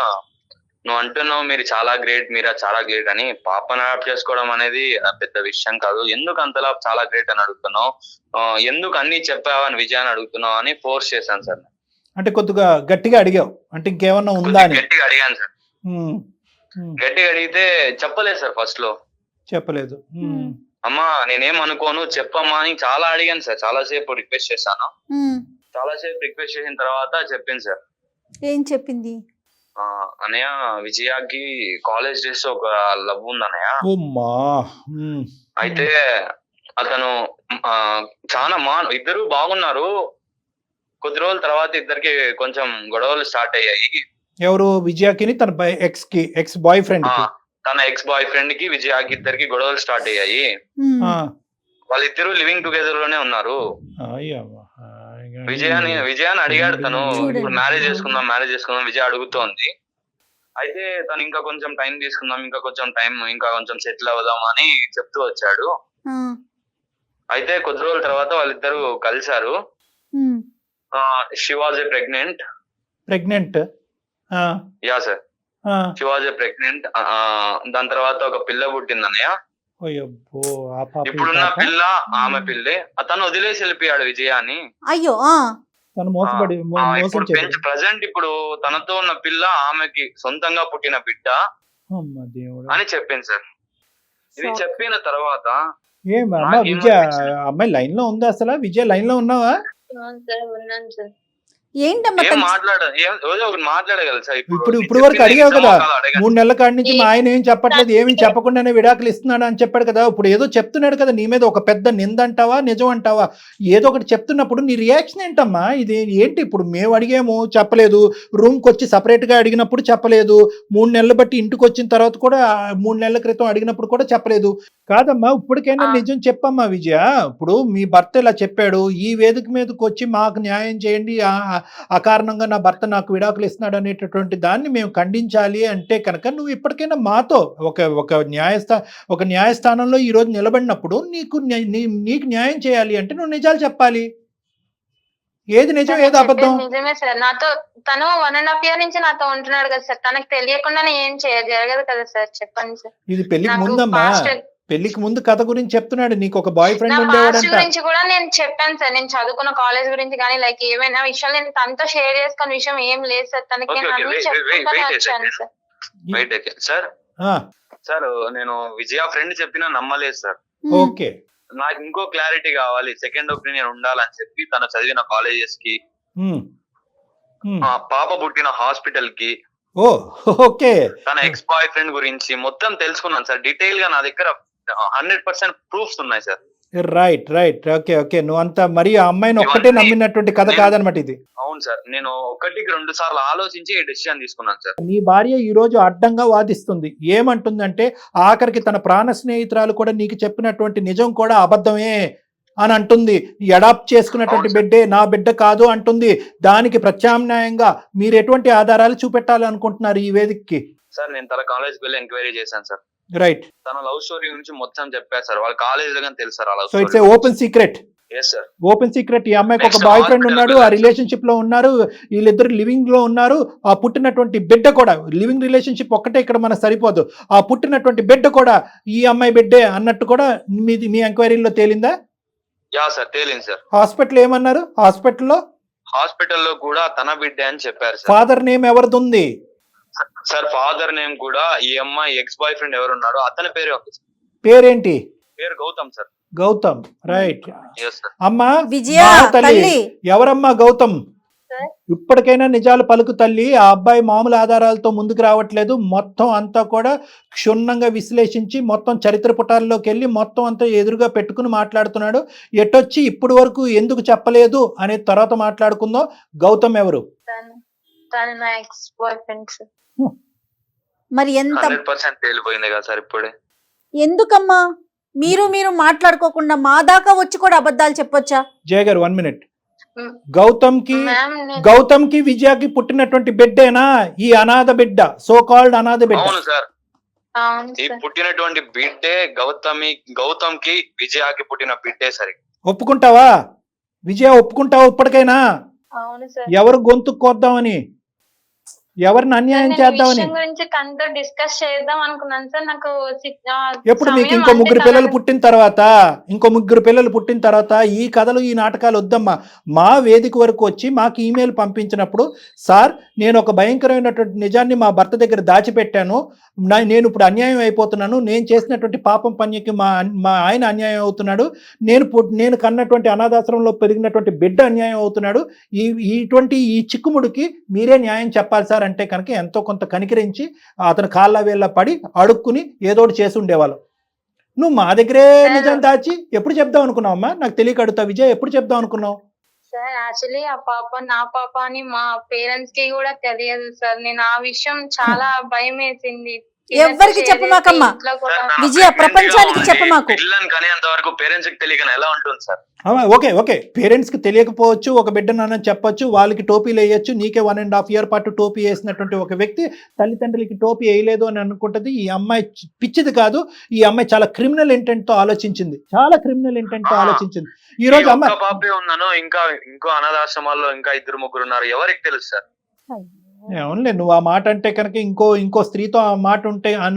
నువ్వు అంటున్నావు మీరు చాలా గ్రేట్, మీరా చాలా గ్రేట్ అని, పాపను అడాప్ట్ చేసుకోవడం అనేది పెద్ద విషయం కాదు, ఎందుకు అంతలా చాలా గ్రేట్ అని అడుగుతున్నావు, ఎందుకు అన్ని చెప్పావా అని విజయాన్ని అడుగుతున్నావు అని ఫోర్స్ చేశాను సార్. అంటే కొద్దిగా గట్టిగా అడిగావు అంటే ఇంకేమన్నా ఉందా అని? గట్టిగా అడిగాను సార్. గట్టిగా అడిగితే చెప్పలేదు సార్. ఫస్ట్ లో చెప్పలేదు. అమ్మా నేనేం అనుకోను, చెప్పమ్మా అని చాలా అడిగాను సార్. చాలాసేపు రిక్వెస్ట్ చేశాను. చాలాసేపు రిక్వెస్ట్ చేసిన తర్వాత చెప్పింది సార్. ఏం చెప్పింది? అన్నయ్య విజయాకి కాలేజ్ డేస్ ఒక లవ్ ఉంది అన్నయ్య. అయితే అతను చాలా ఇద్దరు బాగున్నారు. కొద్ది రోజుల తర్వాత ఇద్దరికి కొంచెం గొడవలు స్టార్ట్ అయ్యాయి. ఎవరు? విజయాకి తన ఎక్స్ బాయ్ ఫ్రెండ్ తన ఎక్స్ బాయ్ ఫ్రెండ్ కి విజయాకి ఇద్దరికి గొడవలు స్టార్ట్ అయ్యాయి. వాళ్ళిద్దరు లివింగ్ టుగెదర్ లోనే ఉన్నారు. విజయాన్ని అడిగాడు తను, ఇప్పుడు మ్యారేజ్ చేసుకుందాం విజయ అడుగుతోంది. అయితే తను ఇంకా కొంచెం టైం తీసుకుందాం, ఇంకా కొంచెం సెటిల్ అవుదాం అని చెప్తూ వచ్చాడు. అయితే కొద్ది రోజుల తర్వాత వాళ్ళిద్దరు కలిశారు. She was a pregnant. Yeah sir, she was a pregnant. దాని తర్వాత ఒక పిల్ల పుట్టింది అన్నయ్య. ఇప్పుడున్న పిల్ల ఆమె పిల్లే. అతను వదిలేసి వెళ్ళిపోయాడు విజయాని. అయ్యో, ఇప్పుడు ప్రజెంట్ ఇప్పుడు తనతో ఉన్న పిల్ల ఆమెకి సొంతంగా పుట్టిన బిడ్డ అని చెప్పింది సార్. ఇది చెప్పిన తర్వాత విజయ అమ్మాయి లైన్ లో ఉందా? అసలు విజయ లైన్ లో ఉన్నావా? మాట్లాడగలరు సార్. ఇప్పుడు వరకు అడిగావు కదా, 3 నెలల కాడి నుంచి మా ఆయన ఏం చెప్పట్లేదు, ఏమి చెప్పకుండానే విడాకులు ఇస్తున్నాడు అని చెప్పాడు కదా. ఇప్పుడు ఏదో చెప్తున్నాడు కదా నీ మీద, ఒక పెద్ద నింద అంటావా నిజం అంటావా? ఏదో ఒకటి చెప్తున్నప్పుడు నీ రియాక్షన్ ఏంటమ్మా? ఇది ఏంటి? ఇప్పుడు మేము అడిగాము చెప్పలేదు, రూమ్కి వచ్చి సపరేట్గా అడిగినప్పుడు చెప్పలేదు, 3 నెలలు బట్టి ఇంటికి వచ్చిన తర్వాత కూడా 3 నెలల క్రితం అడిగినప్పుడు కూడా చెప్పలేదు. కాదమ్మా, ఇప్పటికైనా నిజం చెప్పమ్మా విజయ. ఇప్పుడు మీ భర్త ఇలా చెప్పాడు, ఈ వేదిక మీదకి వచ్చి మాకు న్యాయం చేయండి, అకారణంగా నా భర్త నాకు విడాకులు ఇస్తున్నాడు అనేటటువంటి దాన్ని మేము ఖండించాలి అంటే కనుక నువ్వు ఇప్పటికైనా మాతో ఒక న్యాయస్థానంలో ఈ రోజు నిలబడినప్పుడు నీకు న్యాయం చేయాలి అంటే నువ్వు నిజాలు చెప్పాలి. ఏది నిజం, ఏది అబద్ధం? నిజమే సార్. నాతో తను 1.5 year నుంచి నాతో ఉంటున్నాడు కదా సార్. తనకు తెలియకుండా ఏం జరగదు కదా సార్. చెప్పండి సార్. ఇది పెళ్లికి ముందమ్మా, పెళ్లికి ముందు కథ గురించి చెప్తున్నాడు. నీకు ఒక బాయ్ ఫ్రెండ్ ఉండేవాడంట. గురించి కూడా నేను చెప్పాను సార్. నేను చదువుకున్న కాలేజ్ గురించి కానీ లైక్ ఏమైనా విషయాలు నేను తనతో షేర్ చేసుకున్న విషయం ఏం లేదు సార్. తనకి వచ్చాను సార్. సార్ నేను విజయ ఫ్రెండ్ చెప్పినా నమ్మలేదు సార్. ఓకే, నాకు ఇంకో క్లారిటీ కావాలి, సెకండ్ ఒపీనియన్ ఉండాలని చెప్పి తను చదివిన కాలేజెస్ కి, పాప పుట్టిన హాస్పిటల్ కి, ఓకే, తన ఎక్స్ బాయ్ ఫ్రెండ్ గురించి మొత్తం తెలుసుకున్నాను సార్. డీటెయిల్ గా నా దగ్గర 100% ప్రూఫ్స్ ఉన్నాయి సార్. రైట్. ఓకే. నువ్వు అంతా మరి ఆ అమ్మాయిని ఒక్కటే నమ్మినటువంటి కథ కాదనమాట ఇది. అవును సార్, నేను 1-2 సార్లు ఆలోచించి ఈ డెసిషన్ తీసుకున్నాను సార్. నీ భార్య ఈ రోజు అడ్డంగా వాదిస్తుంది. ఏమంటుందంటే ఆఖరికి తన ప్రాణ స్నేహితురాలు కూడా నీకు చెప్పినటువంటి నిజం కూడా అబద్ధమే అని అంటుంది. అడాప్ట్ చేసుకున్నటువంటి బిడ్డే నా బిడ్డ కాదు అంటుంది. దానికి ప్రత్యామ్నాయంగా మీరు ఎటువంటి ఆధారాలు చూపెట్టాలనుకుంటున్నారు ఈ వేదికకి? సార్ నేను తన కాలేజ్కి వెళ్ళి ఎంక్వైరీ చేశాను సార్. రైట్. తన లవ్ స్టోరీ గురించి మొత్తం చెప్పారు సార్. వాళ్ళ కాలేజ్ లో తెలుసు sir. So it's open secret. Open secret. ఈ అమ్మాయికి ఒక బాయ్ ఫ్రెండ్ ఉన్నాడు, ఆ రిలేషన్షిప్ లో ఉన్నారు, వీళ్ళిద్దరు లివింగ్ లో ఉన్నారు. ఆ పుట్టినటువంటి బిడ్డ కూడా, లివింగ్ రిలేషన్షిప్ ఒక్కటే ఇక్కడ మనకు సరిపోదు, ఆ పుట్టినటువంటి బిడ్డ కూడా ఈ అమ్మాయి బిడ్డే అన్నట్టు కూడా మీ ఎంక్వైరీలో తేలిందా? యా సార్, తేలింది సార్. హాస్పిటల్ ఏమన్నారు? హాస్పిటల్లో కూడా తన బిడ్డే అని చెప్పారు సార్. ఫాదర్ నేమ్ ఎవరిది ఉంది సార్? ఫాదర్ నేమ్ కూడా ఈ అమ్మాయి ఎక్స్ బాయ్ ఫ్రెండ్ ఎవరున్నాడో అతని పేరేంటి? పేరు గౌతమ్ సార్. గౌతమ్, రైట్. అమ్మా విజయ తల్లి, ఎవరమ్మా గౌతమ్? ఇప్పటికైనా నిజాలు పలుకు తల్లి. ఆ అబ్బాయి మామూలు ఆధారాలతో ముందుకు రావట్లేదు. మొత్తం అంతా కూడా క్షుణ్ణంగా విశ్లేషించి మొత్తం చరిత్ర పుటాల్లోకి వెళ్ళి మొత్తం అంతా ఎదురుగా పెట్టుకుని మాట్లాడుతున్నాడు. ఎటొచ్చి ఇప్పుడు వరకు ఎందుకు చెప్పలేదు అనే తర్వాత మాట్లాడుకుందాం. గౌతమ్ ఎవరు? మరి ఎంత 100% తేలిపోయింది కదా సార్ ఇప్పుడే. ఎందుకమ్మా మీరు మాట్లాడుకోకుండా మా దాకా వచ్చి కూడా అబద్ధాలు చెప్పొచ్చా? జయ గారు 1 minute. గౌతమ్ కి విజయకి పుట్టినటువంటి బిడ్డేనా ఈ అనాథ బిడ్డ, సో కాల్డ్ అనాథ బిడ్డ? అవును సార్, ఈ పుట్టినటువంటి బిడ్డే గౌతమ్ కి విజయకి పుట్టిన బిడ్డే. సరే, ఒప్పుకుంటావా విజయ? ఒప్పుకుంటావా ఇప్పటికైనా? ఎవరు గొంతు కోద్దామని, ఎవరిని అన్యాయం చేద్దామని డిస్కస్ చేద్దాం అనుకున్నాను సార్. నాకు ఎప్పుడు మీకు ఇంకో ముగ్గురు పిల్లలు పుట్టిన తర్వాత ఈ కథలు ఈ నాటకాలు వద్దమ్మా. మా వేదిక వరకు వచ్చి మాకు ఈమెయిల్ పంపించినప్పుడు, సార్ నేను ఒక భయంకరమైనటువంటి నిజాన్ని మా భర్త దగ్గర దాచిపెట్టాను, నేను ఇప్పుడు అన్యాయం అయిపోతున్నాను, నేను చేసినటువంటి పాపం పనికి మా ఆయన అన్యాయం అవుతున్నాడు, నేను కన్నటువంటి అనాథాశ్రమంలో పెరిగినటువంటి బిడ్డ అన్యాయం అవుతున్నాడు, ఈ చిక్కుముడికి మీరే న్యాయం చెప్పాలి సార్ అంటే కనుక ఎంతో కొంత కనికరించి అతను కాళ్ళ వేళ్ళ పడి అడుక్కుని ఏదో ఒకటి చేసి ఉండేవాళ్ళం. నువ్వు మా దగ్గరే నిజం దాచి ఎప్పుడు చెప్దాం అనుకున్నావమ్మా? నాకు తెలియక అడుగుతా విజయ్, ఎప్పుడు చెప్దాం అనుకున్నావు? సార్ యాక్చువల్లీ ఆ పాప నా పాప అని మా పేరెంట్స్ కి కూడా తెలియదు సార్. నేను ఆ విషయం చాలా భయం వేసింది. ఎవ్వరికి చెప్పమాకమ్మా విజయ, ప్రపంచానికి చెప్పమాకు. పిల్లలను కనేంత వరకు పేరెంట్స్ కి తెలియక ఎలా ఉంటుంది సార్? ఓకే పేరెంట్స్ కి తెలియకపోవచ్చు, ఒక బిడ్డనని చెప్పొచ్చు, వాళ్ళకి టోపీలు వేయచ్చు. నీకే 1.5 year పాటు టోపీ వేసినటువంటి ఒక వ్యక్తి తల్లిదండ్రులకి టోపీ వేయలేదు అని అనుకుంటది. ఈ అమ్మాయి పిచ్చిది కాదు, ఈ అమ్మాయి చాలా క్రిమినల్ ఇంటెంట్ తో ఆలోచించింది, ఈ రోజు అమ్మాయి పాపే ఉన్నాను, ఇంకా ఇంకో అనాథాశ్రమాల్లో ఇంకా 2-3 ఉన్నారు, ఎవరికి తెలుసు సార్? అవునులే, నువ్వు ఆ మాట అంటే కనుక ఇంకో స్త్రీతో ఆ మాట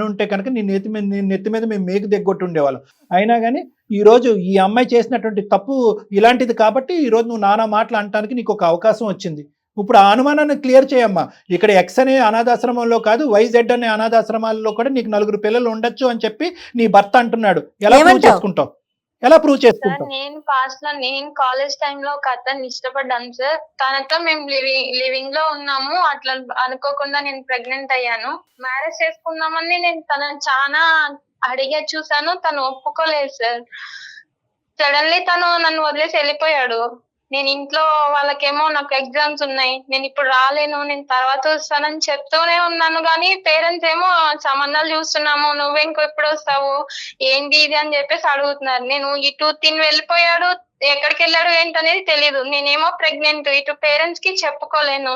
ఉంటే కనుక నీ నెత్తి మీద మేము మేకు దిగ్గొట్టి ఉండేవాళ్ళం. అయినా కానీ ఈ రోజు ఈ అమ్మాయి చేసినటువంటి తప్పు ఇలాంటిది కాబట్టి ఈ రోజు నువ్వు నానా మాటలు అనటానికి నీకు ఒక అవకాశం వచ్చింది. ఇప్పుడు ఆ అనుమానాన్ని క్లియర్ చేయమ్మా. ఇక్కడ ఎక్స్ అనే అనాథాశ్రమంలో కాదు, వైజెడ్ అనే అనాథాశ్రమాల్లో కూడా నీకు 4 పిల్లలు ఉండొచ్చు అని చెప్పి నీ భర్త అంటున్నాడు. ఎలా ప్రూవ్ చేసుకుంటావు? నేను కాలేజ్ టైంలో ఒక అతన్ని ఇష్టపడ్డాను సార్. తనతో మేము లివింగ్ లో ఉన్నాము. అట్లా అనుకోకుండా నేను ప్రెగ్నెంట్ అయ్యాను. మ్యారేజ్ చేసుకుందామని నేను తనని చాలా అడిగే చూసాను, తను ఒప్పుకోలేదు సార్. సడన్లీ తను నన్ను వదిలేసి వెళ్ళిపోయాడు. నేను ఇంట్లో వాళ్ళకేమో నాకు ఎగ్జామ్స్ ఉన్నాయి, నేను ఇప్పుడు రాలేను, నేను తర్వాత వస్తానని చెప్తూనే ఉన్నాను. కానీ పేరెంట్స్ ఏమో సంబంధాలు చూస్తున్నాము, నువ్వే ఇంకో ఎప్పుడు వస్తావు, ఏంటి ఇది అని చెప్పేసి అడుగుతున్నారు. నేను ఇటు తిని వెళ్ళిపోయాడు, ఎక్కడికి వెళ్ళాడు ఏంటనేది తెలియదు. నేనేమో ప్రెగ్నెంట్, ఇటు పేరెంట్స్ కి చెప్పుకోలేను.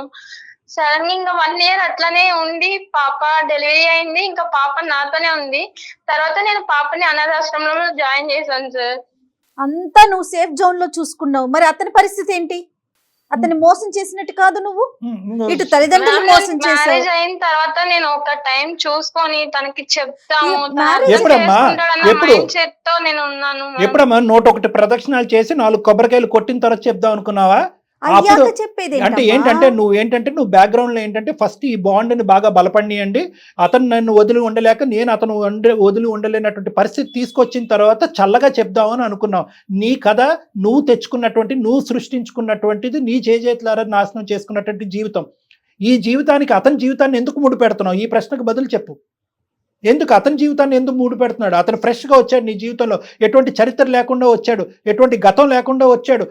సడన్ గా ఇంకా 1 year అట్లనే ఉంది. పాప డెలివరీ అయింది, ఇంకా పాప నాతోనే ఉంది. తర్వాత నేను పాపని అనాథాశ్రమంలో జాయిన్ చేశాను సార్. అంతా నువ్వు సేఫ్ జోన్ లో చూసుకున్నావు, మరి అతని పరిస్థితి ఏంటి? అతన్ని మోసం చేసినట్టు కాదు నువ్వు, ఇటు తల్లిదండ్రులు మోసం చేశావు. మ్యారేజ్ అయిన తర్వాత నేను ఒక టైం చూసుకొని తనకి చెప్తాము చెప్తా నేను ఉన్నాను. ఎప్పుడమ్మా 101 ప్రదక్షిణాలు చేసి 4 కొబ్బరికాయలు కొట్టిన తర్వాత చెప్దాం అనుకున్నావా? చెప్పేది అంటే నువ్వు బ్యాక్గ్రౌండ్ లో ఏంటంటే ఫస్ట్ ఈ బాండ్ ని బాగా బలపడియండి. అతను నన్ను వదిలి ఉండలేక నేను అతను వదిలి ఉండలేనటువంటి పరిస్థితి తీసుకొచ్చిన తర్వాత చల్లగా చెప్దామని అనుకున్నావు. నీ కథ నువ్వు తెచ్చుకున్నటువంటి, నువ్వు సృష్టించుకున్నటువంటిది, నీ చేతులారా నాశనం చేసుకున్నటువంటి జీవితం. ఈ జీవితానికి అతని జీవితాన్ని ఎందుకు ముడి పెడుతున్నావు? ఈ ప్రశ్నకు బదులు చెప్పు. ఎందుకు అతని జీవితాన్ని ఎందుకు మూడు పెడుతున్నాడు? అతను ఫ్రెష్గా వచ్చాడు, నీ జీవితంలో ఎటువంటి చరిత్ర లేకుండా వచ్చాడు, ఎటువంటి గతం లేకుండా వచ్చాడు,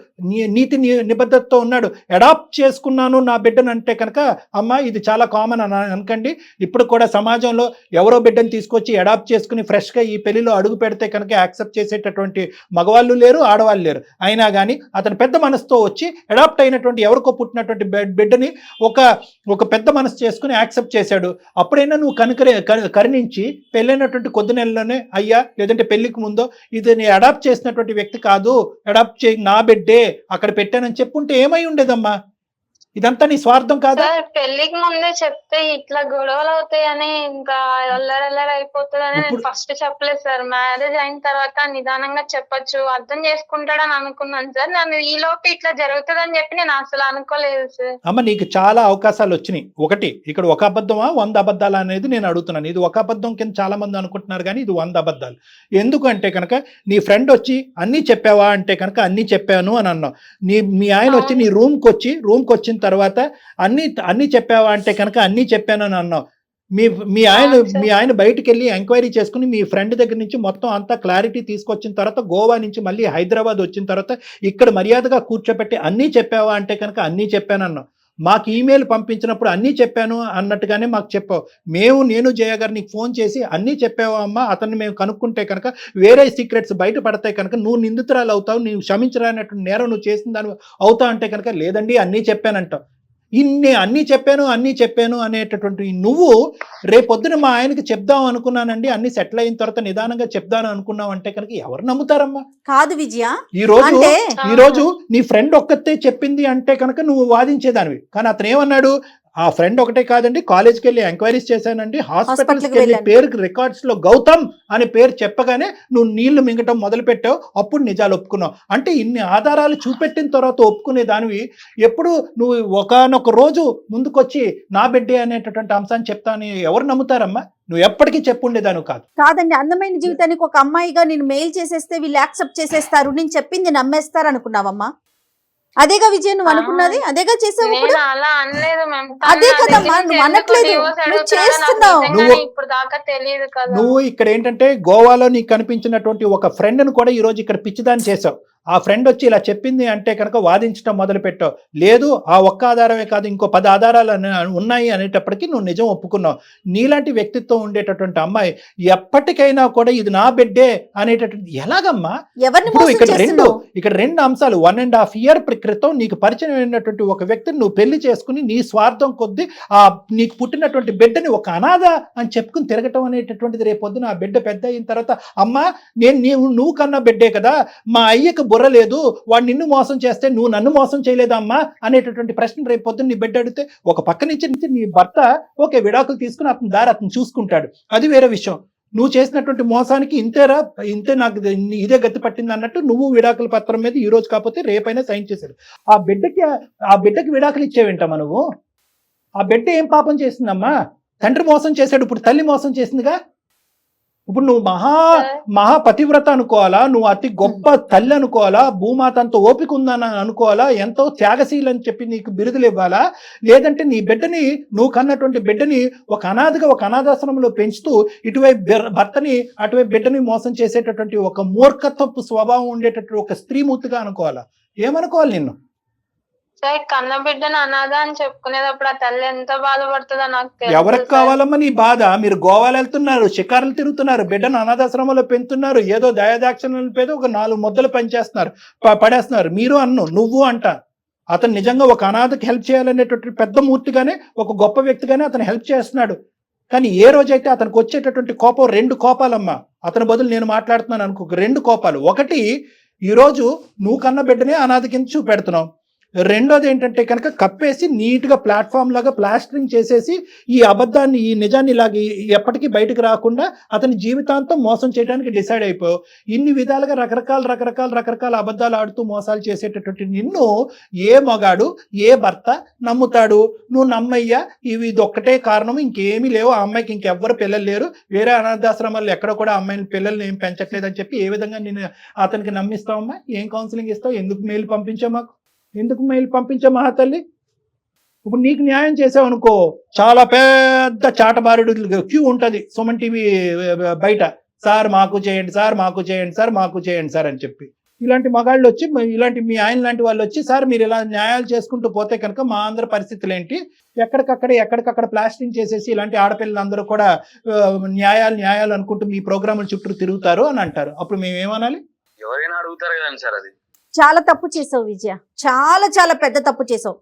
నీతి నిబద్ధతతో ఉన్నాడు. అడాప్ట్ చేసుకున్నాను నా బిడ్డను అంటే కనుక అమ్మ ఇది చాలా కామన్ అని అనకండి. ఇప్పుడు కూడా సమాజంలో ఎవరో బిడ్డను తీసుకొచ్చి అడాప్ట్ చేసుకుని ఫ్రెష్గా ఈ పెళ్లిలో అడుగు పెడితే కనుక యాక్సెప్ట్ చేసేటటువంటి మగవాళ్ళు లేరు, ఆడవాళ్ళు లేరు. అయినా కానీ అతను పెద్ద మనసుతో వచ్చి అడాప్ట్ అయినటువంటి ఎవరికో పుట్టినటువంటి బిడ్డని ఒక పెద్ద మనసు చేసుకుని యాక్సెప్ట్ చేశాడు. అప్పుడైనా నువ్వు కరుణించి పెళ్ళైనటువంటి కొద్ది నెలలోనే అయ్యా, లేదంటే పెళ్లికి ముందో ఇది నేను అడాప్ట్ చేసినటువంటి వ్యక్తి కాదు, అడాప్ట్ చేయి నా బిడ్డే అక్కడ పెట్టానని చెప్పుంటే ఏమై ఉండేదమ్మా? ఇదంతా నీ స్వార్థం కాదా? పెళ్లికి ముందే చెప్తే ఇట్లా గొడవలు అవుతాయని, ఇంకా అల్లరల్లరి అయిపోతుందని నేను ఫస్ట్ చెప్పలేదు సార్. మ్యారేజ్ అయిన తర్వాత నిదానంగా చెప్పొచ్చు, అర్థం చేసుకుంటాడని అనుకున్నాను సార్. నన్ను ఈ లోపు ఇట్లా జరుగుతుందని చెప్పి నేను అసలు అనుకోలేదు సార్. అమ్మ నీకు చాలా అవకాశాలు వచ్చినాయి. ఒకటి ఇక్కడ ఒక అబద్ధమా 100 అబద్ధాలు అనేది నేను అడుగుతున్నాను. ఇది ఒక అబద్ధం కింద చాలా మంది అనుకుంటున్నారు, కానీ ఇది 100 అబద్ధాలు. ఎందుకు అంటే కనుక నీ ఫ్రెండ్ వచ్చి అన్నీ చెప్పావా అంటే కనుక అన్నీ చెప్పాను అని అన్నావు. మీ ఆయన వచ్చి నీ రూమ్కి వచ్చిన తర్వాత అన్ని చెప్పావా అంటే కనుక అన్ని చెప్పానని అన్నావు. మీ ఆయన బయటికి వెళ్ళి ఎంక్వైరీ చేసుకుని మీ ఫ్రెండ్ దగ్గర నుంచి మొత్తం అంతా క్లారిటీ తీసుకొచ్చిన తర్వాత గోవా నుంచి మళ్ళీ హైదరాబాద్ వచ్చిన తర్వాత ఇక్కడ మర్యాదగా కూర్చోబెట్టి అన్నీ చెప్పావా అంటే కనుక అన్నీ చెప్పానన్నావు. మాకు ఈమెయిల్ పంపించినప్పుడు అన్నీ చెప్పాను అన్నట్టుగానే మాకు చెప్పావు. నేను జయ గారు నీకు ఫోన్ చేసి అన్నీ చెప్పావా అమ్మా, అతన్ని మేము కనుక్కుంటే కనుక వేరే సీక్రెట్స్ బయట పడతాయి కనుక నువ్వు నిందితురాలు అవుతావు, నువ్వు క్షమించరానటువంటి నేరం నువ్వు చేసిన దాని అవుతావు అంటే కనుక లేదండి అన్నీ చెప్పానంటావు. అన్నీ చెప్పాను అనేటటువంటి నువ్వు రేపొద్దున మా ఆయనకి చెప్దాం అనుకున్నానండి, అన్ని సెటిల్ అయిన తర్వాత నిదానంగా చెప్దాను అనుకున్నావు అంటే కనుక ఎవరు నమ్ముతారమ్మా? కాదు విజయ, ఈ రోజు నీ ఫ్రెండ్ ఒక్కతే చెప్పింది అంటే కనుక నువ్వు వాదించేదానివి. కానీ అతను ఏమన్నాడు? ఆ ఫ్రెండ్ ఒకటే కాదండి, కాలేజ్కి వెళ్ళి ఎంక్వైరీస్ చేశానండి, హాస్పిటల్స్కి వెళ్ళి పేరుకి రికార్డ్స్లో గౌతమ్ అనే పేరు చెప్పగానే నువ్వు నీళ్లు మింగటం మొదలు పెట్టావు. అప్పుడు నిజాలు ఒప్పుకున్నావు. అంటే ఇన్ని ఆధారాలు చూపెట్టిన తర్వాత ఒప్పుకునే దానివి ఎప్పుడు నువ్వు ఒకానొక రోజు ముందుకొచ్చి నా బిడ్డే అనేటటువంటి అంశాన్ని చెప్తాను ఎవరు నమ్ముతారమ్మా? నువ్వు ఎప్పటికీ చెప్పుండేదాను కాదండి. అందమైన జీవితానికి ఒక అమ్మాయిగా నేను మెయిల్ చేసేస్తే వీళ్ళు యాక్సెప్ట్ చేసేస్తారు, నేను చెప్పింది నమ్మేస్తారు అనుకున్నావమ్మా? అదేగా విజయ్ నువ్వు అనుకున్నది, అదేగా చేసావు ఇప్పుడు. నేను అలా అనలేదు మ్యామ్. అదే కదమ్మా, నువ్వు అనట్లేదు, నువ్వు చేస్తున్నావు. ఇప్పుడు దాకా తెలియదు కదా. నువ్వు ఇక్కడ ఏంటంటే గోవాలో నీకు కనిపించినటువంటి ఒక ఫ్రెండ్ ను కూడా ఈ రోజు ఇక్కడ పిచ్చిదాన్ని చేసావు. ఆ ఫ్రెండ్ వచ్చి ఇలా చెప్పింది అంటే కనుక వాదించడం మొదలు పెట్టావు. లేదు ఆ ఒక్క ఆధారమే కాదు ఇంకో 10 ఆధారాలు ఉన్నాయి అనేటప్పటికీ నువ్వు నిజం ఒప్పుకున్నావు. నీలాంటి వ్యక్తిత్వం ఉండేటటువంటి అమ్మాయి ఎప్పటికైనా కూడా ఇది నా బిడ్డే అనేటటువంటి ఎలాగమ్మా? ఇప్పుడు ఇక్కడ రెండు అంశాలు. 1.5 year క్రితం నీకు పరిచయం అయినటువంటి ఒక వ్యక్తిని నువ్వు పెళ్లి చేసుకుని నీ స్వార్థం కొద్దీ ఆ నీకు పుట్టినటువంటి బిడ్డని ఒక అనాథ అని చెప్పుకుని తిరగటం అనేటటువంటిది రేపొద్దున ఆ బిడ్డ పెద్ద అయిన తర్వాత అమ్మా నువ్వు కన్నా బిడ్డే కదా, మా అయ్యకు బుర్ర లేదు, వాడు నిన్ను మోసం చేస్తే నువ్వు నన్ను మోసం చేయలేదమ్మా అనేటటువంటి ప్రశ్న రేపు పొద్దున్న నీ బిడ్డ అడిగితే ఒక పక్క నుంచి నీ భర్త ఓకే విడాకులు తీసుకుని అతని దారి అతను చూసుకుంటాడు, అది వేరే విషయం. నువ్వు చేసినటువంటి మోసానికి ఇంతే నాకు ఇదే గతి పట్టింది అన్నట్టు నువ్వు విడాకుల పత్రం మీద ఈ రోజు కాకపోతే రేపైనా సైన్ చేశాడు. ఆ బిడ్డకి విడాకులు ఇచ్చేవేంటమ్మా నువ్వు? ఆ బిడ్డ ఏం పాపం చేసిందమ్మా? తండ్రి మోసం చేశాడు, ఇప్పుడు తల్లి మోసం చేసిందిగా. ఇప్పుడు నువ్వు మహా పతివ్రత అనుకోవాలా, నువ్వు అతి గొప్ప తల్లి అనుకోవాలా, భూమాత అంత ఓపిక ఉందని అనుకోవాలా, ఎంతో త్యాగశీలు అని చెప్పి నీకు బిరుదులు ఇవ్వాలా, లేదంటే నీ బిడ్డని నువ్వు కన్నటువంటి బిడ్డని ఒక అనాథగా ఒక అనాథాశ్రమంలో పెంచుతూ ఇటువైపు భర్తని అటువైపు బిడ్డని మోసం చేసేటటువంటి ఒక మూర్ఖత్వపు స్వభావం ఉండేటటువంటి ఒక స్త్రీమూర్తిగా అనుకోవాలా? ఏమనుకోవాలి నిన్ను? కన్న బిడ్డను అనాథ అని చెప్పుకునేటప్పుడు ఆ తల్లి ఎంత బాధపడుతుందో నాకు తెలుసు. ఎవరికి కావాలమ్మా నీ బాధ? మీరు గోవాలు వెళ్తున్నారు, షికారులు తిరుగుతున్నారు, బిడ్డను అనాథాశ్రమంలో పెంచుతున్నారు, ఏదో దయాదాక్షిణ్యాల పేద ఒక 4 ముద్దలు పడేస్తున్నారు. మీరు నువ్వు అంట. అతను నిజంగా ఒక అనాథకి హెల్ప్ చేయాలనేటువంటి పెద్ద మూర్తిగానే ఒక గొప్ప వ్యక్తిగానే అతను హెల్ప్ చేస్తున్నాడు. కానీ ఏ రోజైతే అతనికి వచ్చేటటువంటి కోపం 2 కోపాలమ్మా. అతని బదులు నేను మాట్లాడుతున్నాను అనుకో, 2 కోపాలు. ఒకటి, ఈరోజు నువ్వు కన్న బిడ్డనే అనాథ కింద చూపెడుతున్నావు. రెండోది ఏంటంటే కనుక కప్పేసి నీట్గా ప్లాట్ఫామ్ లాగా ప్లాస్టరింగ్ చేసేసి ఈ అబద్ధాన్ని ఈ నిజాన్ని ఇలాగ ఎప్పటికీ బయటకు రాకుండా అతని జీవితాంతం మోసం చేయడానికి డిసైడ్ అయిపోయావు. ఇన్ని విధాలుగా రకరకాల అబద్ధాలు ఆడుతూ మోసాలు చేసేటటువంటి నిన్ను ఏ మగాడు ఏ భర్త నమ్ముతాడు? నువ్వు నమ్మయ్యా ఇది ఒక్కటే కారణం, ఇంకేమీ లేవు, ఆ అమ్మాయికి ఇంకెవ్వరు పిల్లలు లేరు, వేరే అనాథాశ్రమాల్లో ఎక్కడ కూడా అమ్మాయిని పిల్లల్ని ఏం పెంచట్లేదని చెప్పి ఏ విధంగా నేను అతనికి నమ్మిస్తావమ్మా? ఏం కౌన్సిలింగ్ ఇస్తావు? ఎందుకు మెయిల్ పంపించావు మాకు? ఎందుకు మెయిల్ పంపించా మహాతల్లి? ఇప్పుడు నీకు న్యాయం చేసావు అనుకో, చాలా పెద్ద చాటబారుడు క్యూ ఉంటుంది సుమన్ టీవీ బయట, సార్ మాకు చేయండి సార్, మాకు చేయండి సార్, మాకు చేయండి సార్ అని చెప్పి. ఇలాంటి మగాళ్ళు వచ్చి, ఇలాంటి మీ ఆయన లాంటి వాళ్ళు వచ్చి, సార్ మీరు ఇలా న్యాయాలు చేసుకుంటూ పోతే కనుక మా అందరి పరిస్థితులు ఏంటి? ఎక్కడికక్కడ ప్లాస్టింగ్ చేసేసి ఇలాంటి ఆడపిల్లలందరూ కూడా న్యాయాలు అనుకుంటూ మీ ప్రోగ్రాముల చుట్టూ తిరుగుతారు అని అంటారు. అప్పుడు మేము ఏమనాలి? ఎవరైనా అడుగుతారు కదండి సార్. అది చాలా తప్పు చేసావు విజయ, చాలా పెద్ద తప్పు చేసావు.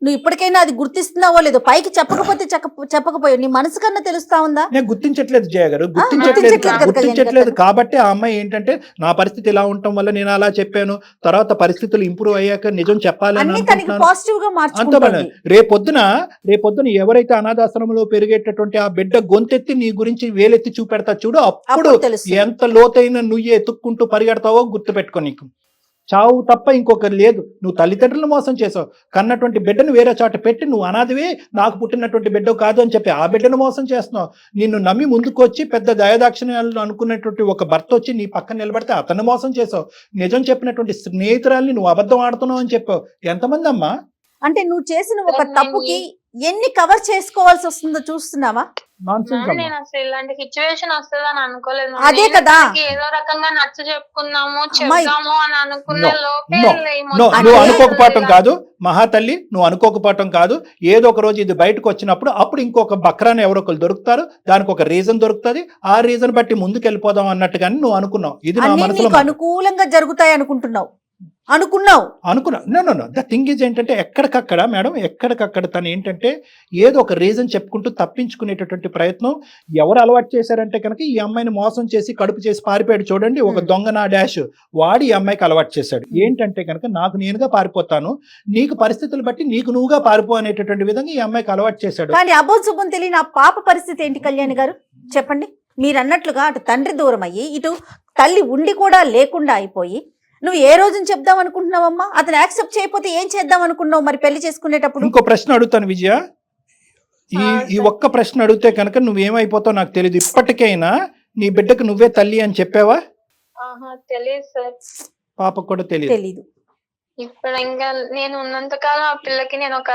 నువ్వు ఇప్పటికైనా అది గుర్తిస్తున్నావో లేదో, పైకి చెప్పకపోయావు, నీ మనసు కన్నా తెలుస్తా ఉందా? నేను గుర్తించట్లేదు జయ గారు, గుర్తించట్లేదు కాబట్టి ఆ అమ్మాయి ఏంటంటే నా పరిస్థితి ఇలా ఉండటం వల్ల నేను అలా చెప్పాను, తర్వాత పరిస్థితులు ఇంప్రూవ్ అయ్యాక నిజం చెప్పాలని అంత. రేపొద్దున ఎవరైతే అనాథాశ్రమంలో పెరిగేటటువంటి ఆ బిడ్డ గొంతెత్తి నీ గురించి వేలెత్తి చూపెడతా చూడు, అప్పుడు ఎంత లోతైన నువ్వు ఎత్తుక్కుంటూ పరిగెడతావో గుర్తు పెట్టుకో. నీకు చావు తప్ప ఇంకొకరు లేదు. నువ్వు తల్లిదండ్రులను మోసం చేసావు, కన్నటువంటి బిడ్డను వేరే చోట పెట్టి నువ్వు అనాథవే, నాకు పుట్టినటువంటి బిడ్డ కాదు అని చెప్పి ఆ బిడ్డను మోసం చేస్తున్నావు. నిన్ను నమ్మి ముందుకు వచ్చి పెద్ద దయాదాక్షిణ్యాలు అనుకున్నటువంటి ఒక భర్త వచ్చి నీ పక్కన నిలబడితే అతన్ని మోసం చేసావు. నిజం చెప్పినటువంటి స్నేహితురాల్ని నువ్వు అబద్ధం ఆడుతున్నావు అని చెప్పావు. ఎంతమంది అమ్మా? అంటే నువ్వు చేసిన ఒక తప్పుకి ఎన్ని కవర్ చేసుకోవాల్సి వస్తుందో చూస్తున్నావా? నేను అసలు ఇలాంటి సిచ్యువేషన్ వస్తుందని అనుకోలేదు. అదే కదా, ఏదో రకంగా నచ్చ చెప్పుకుందాము చెప్దాము అని అనుకున్న నువ్వు అనుకోకపోవటం కాదు మహాతల్లి, నువ్వు అనుకోకపోవటం కాదు. ఏదో ఒక రోజు ఇది బయటకు వచ్చినప్పుడు అప్పుడు ఇంకొక బక్రాన్ని ఎవరో ఒకరు దొరుకుతారు, దానికి ఒక రీజన్ దొరుకుతుంది, ఆ రీజన్ బట్టి ముందుకు వెళ్ళిపోదాం అన్నట్టుగాని నువ్వు అనుకున్నావు. ఇది నా మనసులో అనుకూలంగా జరుగుతాయి అనుకున్నావు. ద థింగ్ ఈజ్ ఏంటంటే ఎక్కడికక్కడ తను ఏంటంటే ఏదో ఒక రీజన్ చెప్పుకుంటూ తప్పించుకునేటటువంటి ప్రయత్నం. ఎవరు అలవాటు చేశారంటే కనుక ఈ అమ్మాయిని మోసం చేసి కడుపు చేసి పారిపోయాడు చూడండి, ఒక దొంగ నా డాష్ వాడి ఈ అమ్మాయికి అలవాటు చేశాడు. ఏంటంటే కనుక నాకు నేనుగా పారిపోతాను, నీకు పరిస్థితులు బట్టి నీకు నువ్వుగా పారిపో అనేటటువంటి విధంగా ఈ అమ్మాయికి అలవాటు చేశాడు. కానీ అబోధ శుభం తెలియని ఆ పాప పరిస్థితి ఏంటి కళ్యాణి గారు చెప్పండి? మీరు అన్నట్లుగా అటు తండ్రి దూరం అయ్యి ఇటు తల్లి ఉండి కూడా లేకుండా అయిపోయి నువ్వు ఏ రోజున చెప్దాం అనుకుంటున్నావమ్మా? అతను యాక్సెప్ట్ చేయకపోతే ఏం చేద్దాం అనుకున్నావు మరి పెళ్లి చేసుకునేటప్పుడు? ఇంకో ప్రశ్న అడుగుతాను విజయ, ఈ ఒక్క ప్రశ్న అడిగితే కనుక నువ్వేమైపోతావు నాకు తెలియదు. ఇప్పటికైనా నీ బిడ్డకు నువ్వే తల్లి అని చెప్పావా? తెలియదు సార్. పాపకు కూడా తెలియదు. ఇప్పుడు ఇంకా నేను ఉన్నంత కాలం ఆ పిల్లకి నేను ఒక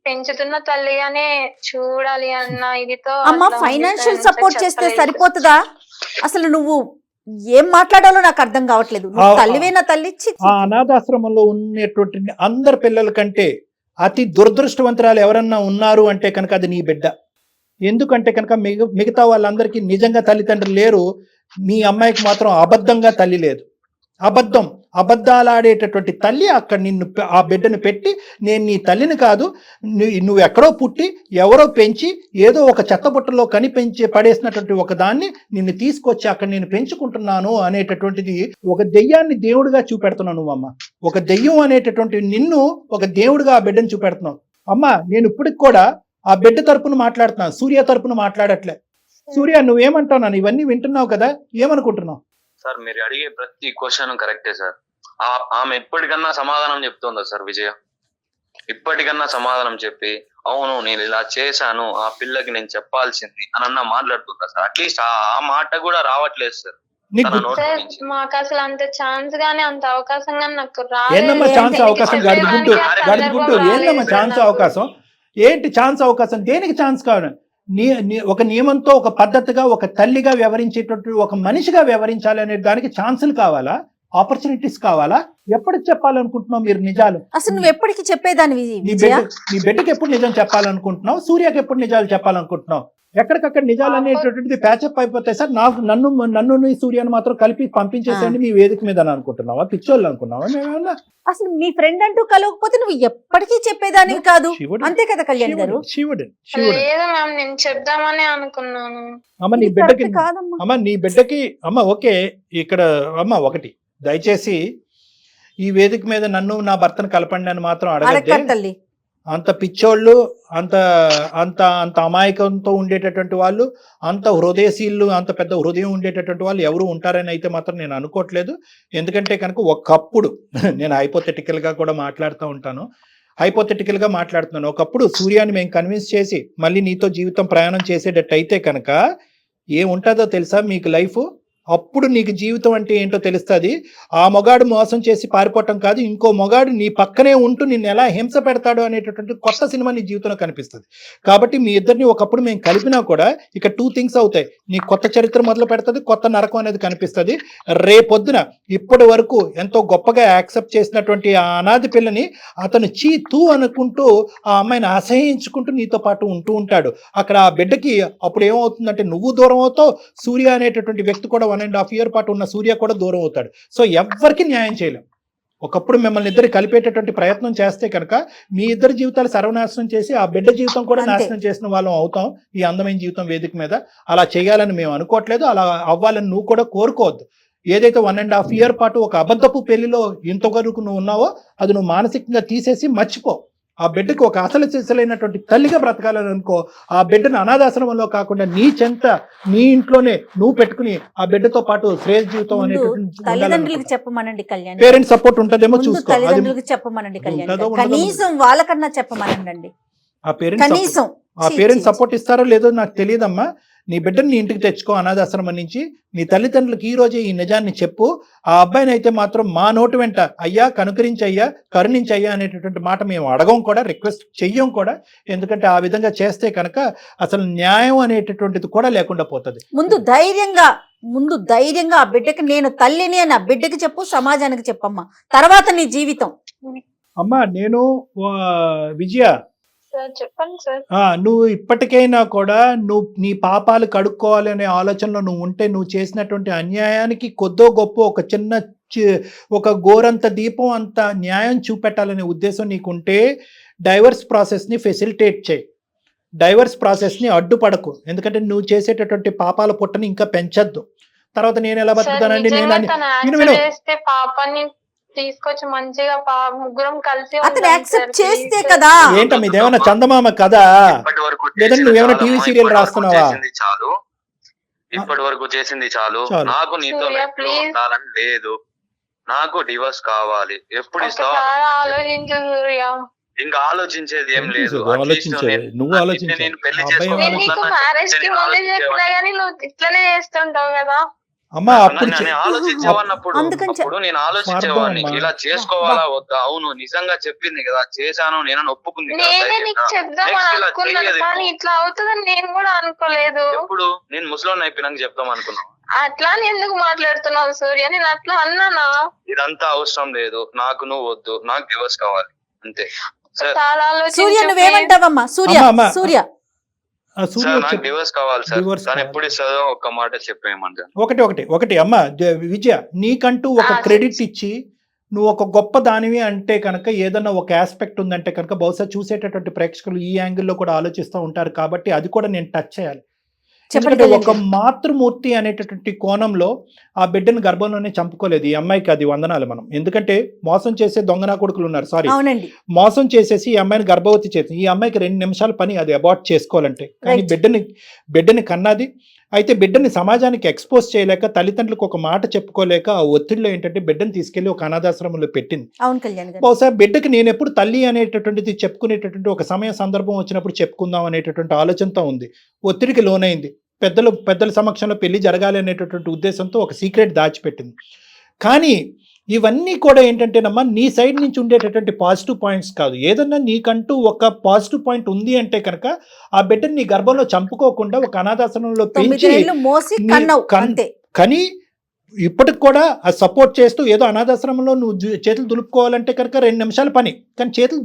పెంచుతున్న తల్లిగానే చూడాలి అన్న ఇదితో అమ్మ ఫైనాన్షియల్ సపోర్ట్ చేస్తే సరిపోతుందా? అసలు నువ్వు ఏం మాట్లాడాలో నాకు అర్థం కావట్లేదు. తల్లివేనా తల్లి? ఆ అనాథాశ్రమంలో ఉన్నటువంటి అందరి పిల్లల కంటే అతి దురదృష్టవంతురాలు ఎవరన్నా ఉన్నారు అంటే కనుక అది నీ బిడ్డ. ఎందుకంటే కనుక మిగతా వాళ్ళందరికీ నిజంగా తల్లిదండ్రులు లేరు, మీ అమ్మాయికి మాత్రం అబద్ధంగా తల్లి లేదు. అబద్ధాలు ఆడేటటువంటి తల్లి అక్కడ నిన్ను ఆ బిడ్డను పెట్టి, నేను నీ తల్లిని కాదు, నువ్వు ఎక్కడో పుట్టి ఎవరో పెంచి ఏదో ఒక చెత్తబుట్టలో కనిపించి పడేసినటువంటి ఒక దాన్ని నిన్ను తీసుకొచ్చి అక్కడ నేను పెంచుకుంటున్నాను అనేటటువంటిది ఒక దెయ్యాన్ని దేవుడిగా చూపెడుతున్నావు నువ్వమ్మ. ఒక దెయ్యం అనేటటువంటి నిన్ను ఒక దేవుడిగా ఆ బిడ్డను చూపెడుతున్నావు. అమ్మ నేను ఇప్పటికి కూడా ఆ బిడ్డ తరపున మాట్లాడుతున్నాను, సూర్య తరపున మాట్లాడట్లే. సూర్య నువ్వేమంటావు? నన్ను ఇవన్నీ వింటున్నావు కదా, ఏమనుకుంటున్నావు? సార్ మీరు అడిగే ప్రతి క్వశ్చన్ కరెక్టే సార్. ఆమె ఇప్పటికన్నా సమాధానం చెప్తుందా సార్ విజయ? ఇప్పటికన్నా సమాధానం చెప్పి అవును నేను ఇలా చేశాను ఆ పిల్లకి నేను చెప్పాల్సింది అని మాట్లాడుతుందా సార్? అట్లీస్ట్ ఆ మాట కూడా రావట్లేదు సార్. మాకు అసలు అంత ఛాన్స్ గానీ అంత అవకాశం గానీ నాకు ఏందమ్మా ఛాన్స్ అవకాశం? గడిగుంటూ ఏందమ్మా ఛాన్స్ అవకాశం? ఏంటి ఛాన్స్ అవకాశం? దేనికి ఛాన్స్ కావాలి? ఒక నియమంతో ఒక పద్ధతిగా ఒక తల్లిగా వ్యవహరించేటట్టు ఒక మనిషిగా వ్యవహరించాలి అనే దానికి ఛాన్సులు కావాలా, ఆపర్చునిటీస్ కావాలా? ఎప్పటికి చెప్పాలనుకుంటున్నావు మీరు నిజాలు? అసలు నువ్వు ఎప్పటికి చెప్పేదాన్ని? నీ బిడ్డకి ఎప్పుడు నిజం చెప్పాలనుకుంటున్నావు? సూర్యకి ఎప్పుడు నిజాలు చెప్పాలనుకుంటున్నావు? ఎక్కడికక్కడ నిజాలు అనేటటువంటిది ప్యాచప్ అయిపోతాయి సార్. నన్ను సూర్యను మాత్రం కలిపి పంపించేసేయండి మీ వేదిక మీద అని అనుకుంటున్నావా? పిచ్చోళ్ళు అనుకున్నావా? అసలు మీ ఫ్రెండ్ అంటూ కలవకపోతే నువ్వు ఎప్పటికీ చెప్పేదాన్ని కాదు, అంతే కదా కళ్యాణ్ గారు? నేను చెప్దామని అనుకున్నాను. అమ్మ నీ బిడ్డకి అమ్మ ఓకే ఇక్కడ అమ్మ ఒకటి దయచేసి ఈ వేదిక మీద నన్ను నా భర్తను కలపండి అని మాత్రం అడగద్దు. అంత పిచ్చోళ్ళు, అంత అంత అంత అమాయకంతో ఉండేటటువంటి వాళ్ళు, అంత హృదయశీలు, అంత పెద్ద హృదయం ఉండేటటువంటి వాళ్ళు ఎవరు ఉంటారని అయితే మాత్రం నేను అనుకోవట్లేదు. ఎందుకంటే కనుక ఒకప్పుడు నేను హైపోథెటికల్గా కూడా మాట్లాడుతున్నాను. ఒకప్పుడు సూర్యాన్ని మేము కన్విన్స్ చేసి మళ్ళీ నీతో జీవితం ప్రయాణం చేసేటట్టు అయితే కనుక ఏముంటుందో తెలుసా మీకు లైఫ్? అప్పుడు నీకు జీవితం అంటే ఏంటో తెలుస్తుంది. ఆ మొగాడు మోసం చేసి పారిపోవటం కాదు, ఇంకో మొగాడు నీ పక్కనే ఉంటూ నిన్ను ఎలా హింస పెడతాడు అనేటటువంటి కొత్త సినిమా నీ జీవితంలో కనిపిస్తుంది. కాబట్టి మీ ఇద్దరిని ఒకప్పుడు మేము కలిపినా కూడా ఇక 2 things అవుతాయి. నీ కొత్త చరిత్ర మొదలు పెడుతుంది, కొత్త నరకం అనేది కనిపిస్తుంది. రేపొద్దున ఇప్పటి వరకు ఎంతో గొప్పగా యాక్సెప్ట్ చేసినటువంటి ఆ అనాథ పిల్లని అతను తూ అనుకుంటూ ఆ అమ్మాయిని అసహించుకుంటూ నీతో పాటు ఉంటూ ఉంటాడు. అక్కడ ఆ బిడ్డకి అప్పుడు ఏమవుతుందంటే నువ్వు దూరం అవుతావు, సూర్య అనేటటువంటి వ్యక్తి కూడా 1.5 year పాటు ఉన్న సూర్య కూడా దూరం అవుతాడు. సో ఎవ్వరికి న్యాయం చేయలేం. ఒకప్పుడు మిమ్మల్ని ఇద్దరు కలిపేటటువంటి ప్రయత్నం చేస్తే కనుక మీ ఇద్దరు జీవితాలు సర్వనాశనం చేసి ఆ బిడ్డ జీవితం కూడా నాశనం చేసిన వాళ్ళం అవుతాం ఈ అందమైన జీవితం వేదిక మీద. అలా చేయాలని మేము అనుకోవట్లేదు, అలా అవ్వాలని నువ్వు కూడా కోరుకోవద్దు. ఏదైతే 1.5 year పాటు ఒక అబద్ధపు పెళ్లిలో ఇంతవరకు నువ్వు ఉన్నావో అది నువ్వు మానసికంగా తీసేసి మర్చిపో. ఆ బిడ్డకి ఒక అసలు చేసలైనటువంటి తల్లిగా బ్రతకాలని అనుకో. ఆ బిడ్డను అనాథాశ్రమంలో కాకుండా నీ చెంత నీ ఇంట్లోనే నువ్వు పెట్టుకుని ఆ బిడ్డతో పాటు శ్రేయస్ జీవితం అనేటువంటి చెప్పమనండి కళ్యాణ్. పేరెంట్ సపోర్ట్ ఉంటదేమో చూసుకో, తల్లిదండ్రులకు చెప్పమనండి కళ్యాణ్, కనీసం వాళ్ళకన్నా చెప్పమనండి. ఆ పేరెంట్ సపోర్ట్ ఇస్తారో లేదో నాకు తెలియదమ్మా. నీ బిడ్డని నీ ఇంటికి తెచ్చుకో అనాథాశ్రమం నుంచి. నీ తల్లిదండ్రులకు ఈ రోజే ఈ నిజాన్ని చెప్పు. ఆ అబ్బాయిని అయితే మాత్రం మా నోటి వెంట అయ్యా కనుకరించయ్యా కరుణించయ్యా అనేటటువంటి మాట మేము అడగం కూడా, రిక్వెస్ట్ చెయ్యం కూడా. ఎందుకంటే ఆ విధంగా చేస్తే కనుక అసలు న్యాయం అనేటటువంటిది కూడా లేకుండా పోతుంది. ముందు ధైర్యంగా ఆ బిడ్డకి నేను తల్లిని అని ఆ బిడ్డకి చెప్పు, సమాజానికి చెప్పమ్మా, తర్వాత నీ జీవితం. అమ్మా నేను విజయ చెప్పండి సార్. నువ్వు ఇప్పటికైనా కూడా నువ్వు నీ పాపాలు కడుక్కోవాలి అనే ఆలోచనలో నువ్వు ఉంటే, నువ్వు చేసినటువంటి అన్యాయానికి కొద్దో గొప్ప ఒక గోరంత దీపం అంత న్యాయం చూపెట్టాలనే ఉద్దేశం నీకుంటే డైవర్స్ ప్రాసెస్ని ఫెసిలిటేట్ చేయి, డైవర్స్ ప్రాసెస్ని అడ్డుపడకు. ఎందుకంటే నువ్వు చేసేటటువంటి పాపాల పుట్టని ఇంకా పెంచద్దు. తర్వాత నేను ఎలా బతుకుతానండి, తీసుకొచ్చి మంచిగా ముగ్గురం కలిసి అతను యాక్సెప్ట్ చేస్తే కదా. ఏంటమ్మా ఇదేమన్నా చందమామ కదా, లేదంటే నువ్వేమైనా టీవీ సీరియల్ రాస్తున్నావా? ఇప్పటి వరకు చేసింది చాలు. నాకు నీతో ఉండాలని లేదు, నాకు డివోర్స్ కావాలి. ఎప్పుడు ఇస్తావు? ఇంకా ఆలోచించేది ఏం లేదు. నువ్వు ఆలోచించే మ్యారేజ్ కి ముందే చెప్పినా గానీ నువ్వు ఇట్లనే చేస్తుంటావు కదా. అమ్మా అప్పుడు నేను ఆలోచించేవాడిని అప్పుడు నేను ఆలోచించేవాడిని ఇలా చేసుకోవాలా వద్దా. అవును నిజంగా చెప్పింది కదా, చేశాను నేను ఒప్పుకుంది కదా. నేనే నీకు చెప్దామని అనుకున్నాను కానీ ఇట్లా అవుతుందని నేను కూడా అనుకోలేదు. ఇప్పుడు నేను ముసలోని అయిపోయినాక చెప్దాం అనుకున్నాను. అట్లా ఎందుకు మాట్లాడుతున్నావు సూర్య? నేను అట్లా అన్నానా? ఇదంతా అవసరం లేదు, నాకు నువ్వు వద్దు, నాకు డివోర్స్ కావాలి అంతే. చాలా సూర్య నువ్వేమంటావమ్మా? సూర్య సూర్య నాకు డివోర్స్ కావాలి సార్. తను ఎప్పుడు ఇస్తుందో ఒక్క మాట చెప్పేయమంటాను. ఒకటి అమ్మ విజయ, నీకంటూ ఒక క్రెడిట్ ఇచ్చి నువ్వు ఒక గొప్ప దానివి అంటే కనుక ఏదన్నా ఒక ఆస్పెక్ట్ ఉందంటే కనుక బహుశా చూసేటటువంటి ప్రేక్షకులు ఈ యాంగిల్లో కూడా ఆలోచిస్తూ ఉంటారు కాబట్టి అది కూడా నేను టచ్ చేయాలి. ఎందుకంటే ఒక మాతృమూర్తి అనేటటువంటి కోణంలో ఆ బిడ్డను గర్భంలోనే చంపుకోలేదు ఈ అమ్మాయికి, అది వందనాలు మనం. ఎందుకంటే మోసం చేసే దొంగనా కొడుకులు ఉన్నారు, సారీ మోసం చేసేసి ఈ అమ్మాయిని గర్భవతి చేసి ఈ అమ్మాయికి 2 నిమిషాల పని అది అబార్ట్ చేసుకోవాలంటే. కానీ బిడ్డని కన్నది. అయితే బిడ్డని సమాజానికి ఎక్స్పోజ్ చేయలేక, తల్లిదండ్రులకు ఒక మాట చెప్పుకోలేక ఆ ఒత్తిడిలో ఏంటంటే బిడ్డను తీసుకెళ్లి ఒక అనాథాశ్రమంలో పెట్టింది. బహుశా బిడ్డకి నేను ఎప్పుడు తల్లి అనేటటువంటిది చెప్పుకునేటటువంటి ఒక సమయ సందర్భం వచ్చినప్పుడు చెప్పుకుందాం అనేటటువంటి ఆలోచనతో ఉంది. ఒత్తిడికి లోనైంది. పెద్దల సమక్షంలో పెళ్లి జరగాలి అనేటటువంటి ఉద్దేశంతో ఒక సీక్రెట్ దాచిపెట్టింది. కానీ ఇవన్నీ కూడా ఏంటంటేనమ్మా నీ సైడ్ నుంచి ఉండేటటువంటి పాజిటివ్ పాయింట్స్ కాదు. ఏదన్నా నీకంటూ ఒక పాజిటివ్ పాయింట్ ఉంది అంటే కనుక ఆ బిడ్డని నీ గర్భంలో చంపుకోకుండా ఒక అనాథాశ్రమంలో పెంచి కానీ ఇప్పటికి కూడా ఆ సపోర్ట్ చేస్తూ ఏదో అనాథాశ్రమంలో నువ్వు చేతులు దులుపుకోవాలంటే కనుక 2 నిమిషాల పని, కానీ చేతులు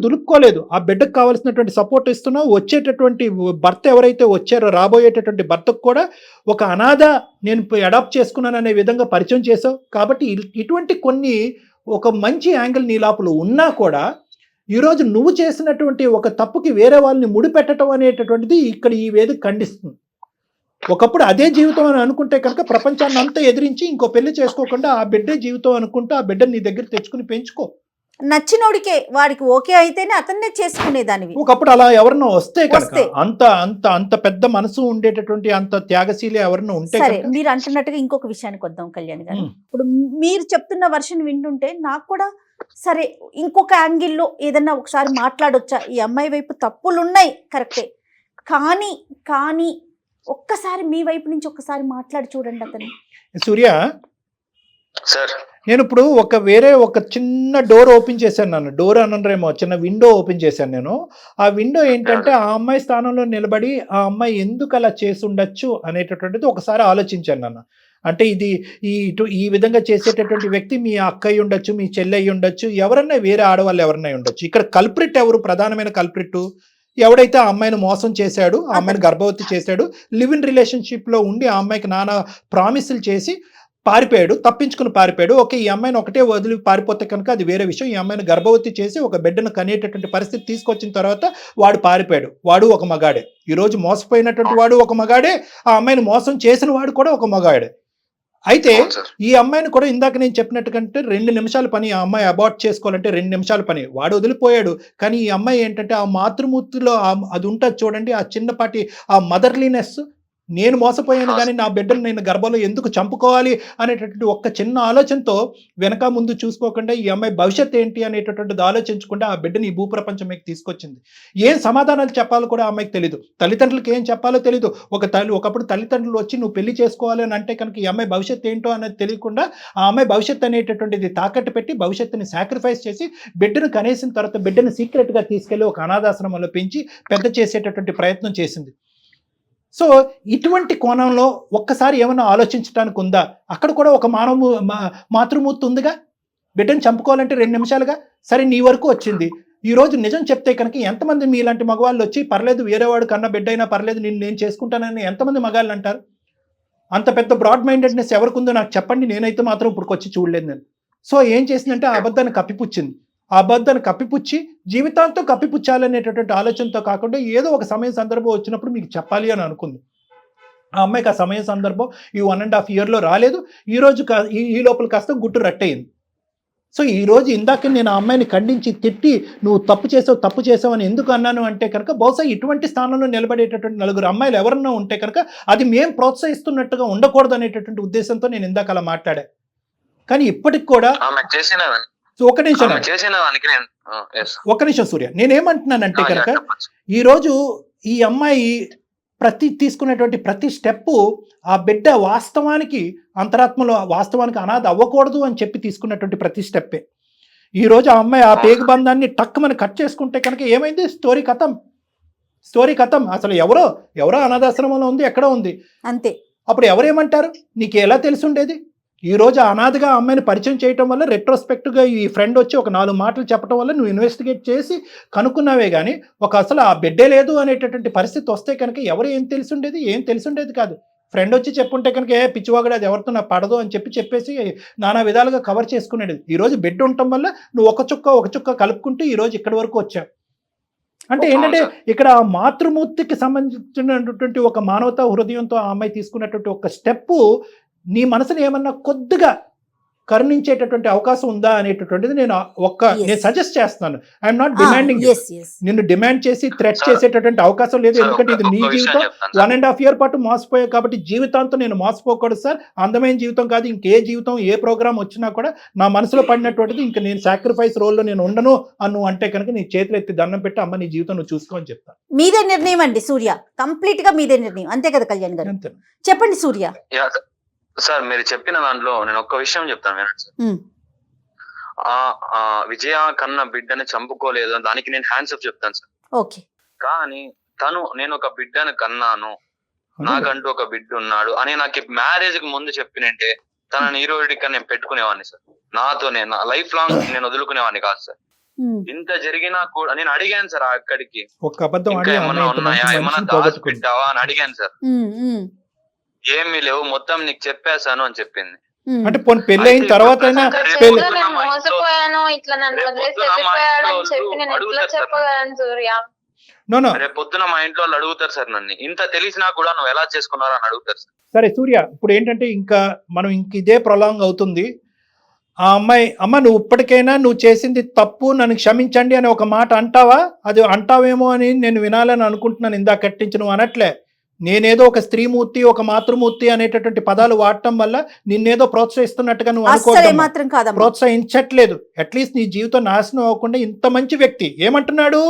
దులుపుకోలేదు. ఆ బిడ్డకు కావాల్సినటువంటి సపోర్ట్ ఇస్తున్నావు. వచ్చేటటువంటి భర్త ఎవరైతే వచ్చారో రాబోయేటటువంటి భర్తకు కూడా ఒక అనాథ నేను అడాప్ట్ చేసుకున్నాను అనే విధంగా పరిచయం చేసావు. కాబట్టి ఇటువంటి కొన్ని ఒక మంచి యాంగిల్ నీ లోపల ఉన్నా కూడా ఈరోజు నువ్వు చేసినటువంటి ఒక తప్పుకి వేరే వాళ్ళని ముడిపెట్టడం అనేటటువంటిది ఇక్కడ ఈ వేదిక ఖండిస్తుంది. ఒకప్పుడు అదే జీవితం అని అనుకుంటే కనుక ప్రపంచాన్ని అంతా ఎదిరించి ఇంకో పెళ్లి చేసుకోకుండా ఆ బిడ్డే జీవితం అనుకుంటూ ఆ బిడ్డని నీ దగ్గర తెచ్చుకుని పెంచుకో. నచ్చినోడికే వాడికి ఓకే అయితేనే అతన్నే చేసుకునేదానివి. ఒకప్పుడు అలా ఎవరన్నా వస్తే కనుక అంత పెద్ద మనసు ఉండేటటువంటి అంత త్యాగశీలి ఎవరన్నా ఉంటే. సరే, మీరు అంటున్నట్టుగా ఇంకొక విషయానికి వద్దాం కళ్యాణ్ గారు. ఇప్పుడు మీరు చెప్తున్న వర్షన్ వింటుంటే నాకు కూడా సరే ఇంకొక యాంగిల్లో ఏదన్నా ఒకసారి మాట్లాడొచ్చా, ఈ అమ్మాయి వైపు తప్పులు ఉన్నాయి కరెక్టే, కానీ ఒక్కసారి మీ వైపు నుంచి ఒక్కసారి మాట్లాడి చూడండి అతను. సూర్య సార్, నేను ఇప్పుడు ఒక చిన్న డోర్ ఓపెన్ చేశాను. డోర్ అనరేమో, చిన్న విండో ఓపెన్ చేశాను నేను. ఆ విండో ఏంటంటే ఆ అమ్మాయి స్థానంలో నిలబడి ఆ అమ్మాయి ఎందుకు అలా చేసి ఉండొచ్చు అనేటటువంటిది ఒకసారి ఆలోచించాను నాన్న. అంటే ఇది ఈ విధంగా చేసేటటువంటి వ్యక్తి మీ అక్కయ్య ఉండొచ్చు, మీ చెల్లి అయ్యి ఉండొచ్చు, ఎవరన్నా వేరే ఆడవాళ్ళు ఎవరన్నా ఉండొచ్చు. ఇక్కడ కల్ప్రిట్ ఎవరు? ప్రధానమైన కల్ప్రిట్ ఎవడైతే ఆ అమ్మాయిని మోసం చేశాడు, ఆ అమ్మాయిని గర్భవతి చేశాడు, లివ్ ఇన్ రిలేషన్షిప్లో ఉండి ఆ అమ్మాయికి నానా ప్రామిసులు చేసి తప్పించుకుని పారిపోయాడు. ఓకే, ఈ అమ్మాయిని ఒకటే వదిలి పారిపోతే కనుక అది వేరే విషయం. ఈ అమ్మాయిని గర్భవతి చేసి ఒక బిడ్డను కనేటటువంటి పరిస్థితి తీసుకొచ్చిన తర్వాత వాడు పారిపోయాడు. వాడు ఒక మగాడే. ఈరోజు మోసపోయినటువంటి వాడు ఒక మగాడే, ఆ అమ్మాయిని మోసం చేసిన వాడు కూడా ఒక మగాడే. అయితే ఈ అమ్మాయిని కూడా ఇందాక నేను చెప్పినట్టు కంటే 2 నిమిషాల పని. ఆ అమ్మాయి అబార్ట్ చేసుకోవాలంటే 2 నిమిషాల పని. వాడు వదిలిపోయాడు. కానీ ఈ అమ్మాయి ఏంటంటే ఆ మాతృమూర్తిలో అది ఉంటుంది చూడండి, ఆ చిన్నపాటి ఆ మదర్లీనెస్. నేను మోసపోయాను కానీ నా బిడ్డను నేను గర్భంలో ఎందుకు చంపుకోవాలి అనేటటువంటి ఒక్క చిన్న ఆలోచనతో వెనక ముందు చూసుకోకుండా ఈ అమ్మాయి భవిష్యత్ ఏంటి అనేటటువంటిది ఆలోచించకుండా ఆ బిడ్డని ఈ భూప్రపంచం మీకు తీసుకొచ్చింది. ఏం సమాధానాలు చెప్పాలో కూడా ఆ అమ్మాయికి తెలీదు. తల్లిదండ్రులకి ఏం చెప్పాలో తెలీదు. ఒకప్పుడు తల్లిదండ్రులు వచ్చి నువ్వు పెళ్లి చేసుకోవాలి అని అంటే కనుక ఈ అమ్మాయి భవిష్యత్ ఏంటో అనేది తెలియకుండా ఆ అమ్మాయి భవిష్యత్ అనేటటువంటిది తాకట్టు పెట్టి భవిష్యత్తుని సాక్రిఫైస్ చేసి బిడ్డను కనేసిన తర్వాత బిడ్డను సీక్రెట్గా తీసుకెళ్లి ఒక అనాథాశ్రమంలో పెంచి పెద్ద చేసేటటువంటి ప్రయత్నం చేసింది. సో ఇటువంటి కోణంలో ఒక్కసారి ఏమైనా ఆలోచించడానికి ఉందా? అక్కడ కూడా ఒక మాతృమూర్తి ఉందిగా. బిడ్డను చంపుకోవాలంటే 2 నిమిషాలుగా. సరే, నీ వరకు వచ్చింది. ఈరోజు నిజం చెప్తే కనుక ఎంతమంది మీలాంటి మగవాళ్ళు వచ్చి పర్లేదు వేరేవాడు కన్నా బిడ్డ అయినా పర్లేదు నేను చేసుకుంటానని ఎంతమంది మగాళ్ళు అంటారు? అంత పెద్ద బ్రాడ్ మైండెడ్నెస్ ఎవరికి ఉందో నాకు చెప్పండి. నేనైతే మాత్రం ఇప్పుడు వచ్చి చూడలేదు నేను. సో ఏం చేసిందంటే ఆ అబద్ధాన్ని కప్పిపుచ్చింది. ఆ అబద్ధాన్ని కప్పిపుచ్చి జీవితాంతం కప్పిపుచ్చాలనేటటువంటి ఆలోచనతో కాకుండా ఏదో ఒక సమయం సందర్భం వచ్చినప్పుడు మీకు చెప్పాలి అని అనుకుంది. ఆ అమ్మాయికి ఆ సమయం సందర్భం ఈ 1.5 yearలో రాలేదు. ఈ లోపల కాస్త గుట్టు రట్టయింది. సో ఈరోజు ఇందాక నేను ఆ అమ్మాయిని ఖండించి తిట్టి నువ్వు తప్పు చేసావు అని ఎందుకు అన్నాను అంటే కనుక బహుశా ఇటువంటి స్థానంలో నిలబడేటటువంటి 4 అమ్మాయిలు ఎవరన్నా ఉంటే కనుక అది మేము ప్రోత్సహిస్తున్నట్టుగా ఉండకూడదు అనేటటువంటి ఉద్దేశంతో నేను ఇందాక అలా మాట్లాడా. కానీ ఇప్పటికి కూడా ఒక నిమిషం సూర్య, నేనేమంటున్నానంటే కనుక ఈరోజు ఈ అమ్మాయి తీసుకునేటువంటి ప్రతి స్టెప్పు ఆ బిడ్డ వాస్తవానికి అంతరాత్మలో వాస్తవానికి అనాథ అవ్వకూడదు అని చెప్పి తీసుకున్నటువంటి ప్రతి స్టెప్పే. ఈరోజు ఆ అమ్మాయి ఆ పేగు బంధాన్ని టక్కుమని కట్ చేసుకుంటే కనుక ఏమైంది? స్టోరీ కథం. అసలు ఎవరో అనాథాశ్రమంలో ఉంది, ఎక్కడో ఉంది అంతే. అప్పుడు ఎవరేమంటారు? నీకు ఎలా తెలుసుండేది? ఈరోజు అనాథగా అమ్మాయిని పరిచయం చేయటం వల్ల రెట్రోస్పెక్ట్గా ఈ ఫ్రెండ్ వచ్చి ఒక 4 మాటలు చెప్పడం వల్ల నువ్వు ఇన్వెస్టిగేట్ చేసి కనుక్కున్నావే కానీ అసలు ఆ బిడ్డే లేదు అనేటటువంటి పరిస్థితి వస్తే కనుక ఏం తెలిసుండేది కాదు. ఫ్రెండ్ వచ్చి చెప్పుంటే కనుక పిచ్చివాగడు అది ఎవరితో నాకు పడదు అని చెప్పేసి నానా విధాలుగా కవర్ చేసుకునేది. ఈరోజు బిడ్డ ఉండటం వల్ల నువ్వు ఒక చుక్క కలుపుకుంటూ ఈరోజు ఇక్కడి వరకు వచ్చావు. అంటే ఏంటంటే ఇక్కడ మాతృమూర్తికి సంబంధించినటువంటి ఒక మానవతా హృదయంతో ఆ అమ్మాయి తీసుకున్నటువంటి ఒక స్టెప్పు నీ మనసుని ఏమన్నా కొద్దిగా కరుణించేటటువంటి అవకాశం ఉందా అనేటటువంటిది నేను సజెస్ట్ చేస్తున్నాను. I'm not demanding. నిన్ను డిమాండ్ చేసి థ్రెట్ చేసేటటువంటి అవకాశం లేదు. ఎందుకంటే ఇది నీ జీవితం. 1.5 year పాటు మోసపోయావు కాబట్టి జీవితాంతం నేను మోసపోకూడదు సార్. అందమైన జీవితం కాదు, ఇంకే జీవితం ఏ ప్రోగ్రామ్ వచ్చినా కూడా నా మనసులో పడినటువంటిది ఇంకా నేను సాక్రిఫైస్ రోల్లో నేను ఉండను అను అంటే కనుక నీ చేతులు ఎత్తి దండం పెట్టి అమ్మ నీ జీవితం నువ్వు చూసుకో అని చెప్తాను. మీదే నిర్ణయం అండి సూర్య, కంప్లీట్ గా మీదే నిర్ణయం. అంతే కదా కళ్యాణ్ గారు? చెప్పండి సూర్య. సార్ మీరు చెప్పిన దాంట్లో నేను ఒక్క విషయం చెప్తాను వినండి సార్. విజయ కన్నా బిడ్డని చంపుకోలేదు దానికి నేను హ్యాండ్స్ అప్ చెప్తాను సార్. ఓకే. కానీ నేను ఒక బిడ్డని కన్నాను, నాకంటూ ఒక బిడ్డ ఉన్నాడు అని నాకు మ్యారేజ్ కి ముందు చెప్పినంటే తనని ఈరోజుకి నేను పెట్టుకునేవాడిని సార్. నా లైఫ్ లాంగ్ నేను వదులుకునేవాడిని కాదు సార్. ఇంత జరిగినా కూడా నేను అడిగాను సార్ అక్కడికి, ఏమన్నా ఉన్నాయా, ఏమన్నా దాచిపెట్టావా అని అడిగాను సార్. ఏమీ లేవు, మొత్తం నీకు చెప్పేశాను అని చెప్పింది. అంటే పెళ్లి అయిన తర్వాత రేపు పొద్దున మా ఇంట్లో వాళ్ళు అడుగుతారు సార్ నన్ను, ఇంత తెలిసినా కూడా నువ్వు ఎలా చేసుకున్నావు అని అడుగుతారు సార్. సరే సూర్య, ఇప్పుడు ఏంటంటే ఇంకా మనం ఇదే ప్రొలాంగ్ అవుతుంది. ఆ అమ్మాయి అమ్మ నువ్వు ఇప్పటికైనా నువ్వు చేసింది తప్పు, నన్ను క్షమించండి అని ఒక మాట అంటావా? అది అంటావేమో అని నేను వినాలని అనుకుంటున్నాను. ఇందాక కట్టించి నువ్వు అనట్లే. నేనేదో ఒక స్త్రీమూర్తి ఒక మాతృమూర్తి అనేటటువంటి పదాలు వాడటం వల్ల నిన్నేదో ప్రోత్సహిస్తున్నట్టుగా నువ్వు అనుకోవడం ప్రోత్సహించట్లేదు. అట్లీస్ట్ నీ జీవితం నాశనం అవ్వకుండా ఇంత మంచి వ్యక్తి ఏమంటున్నాడు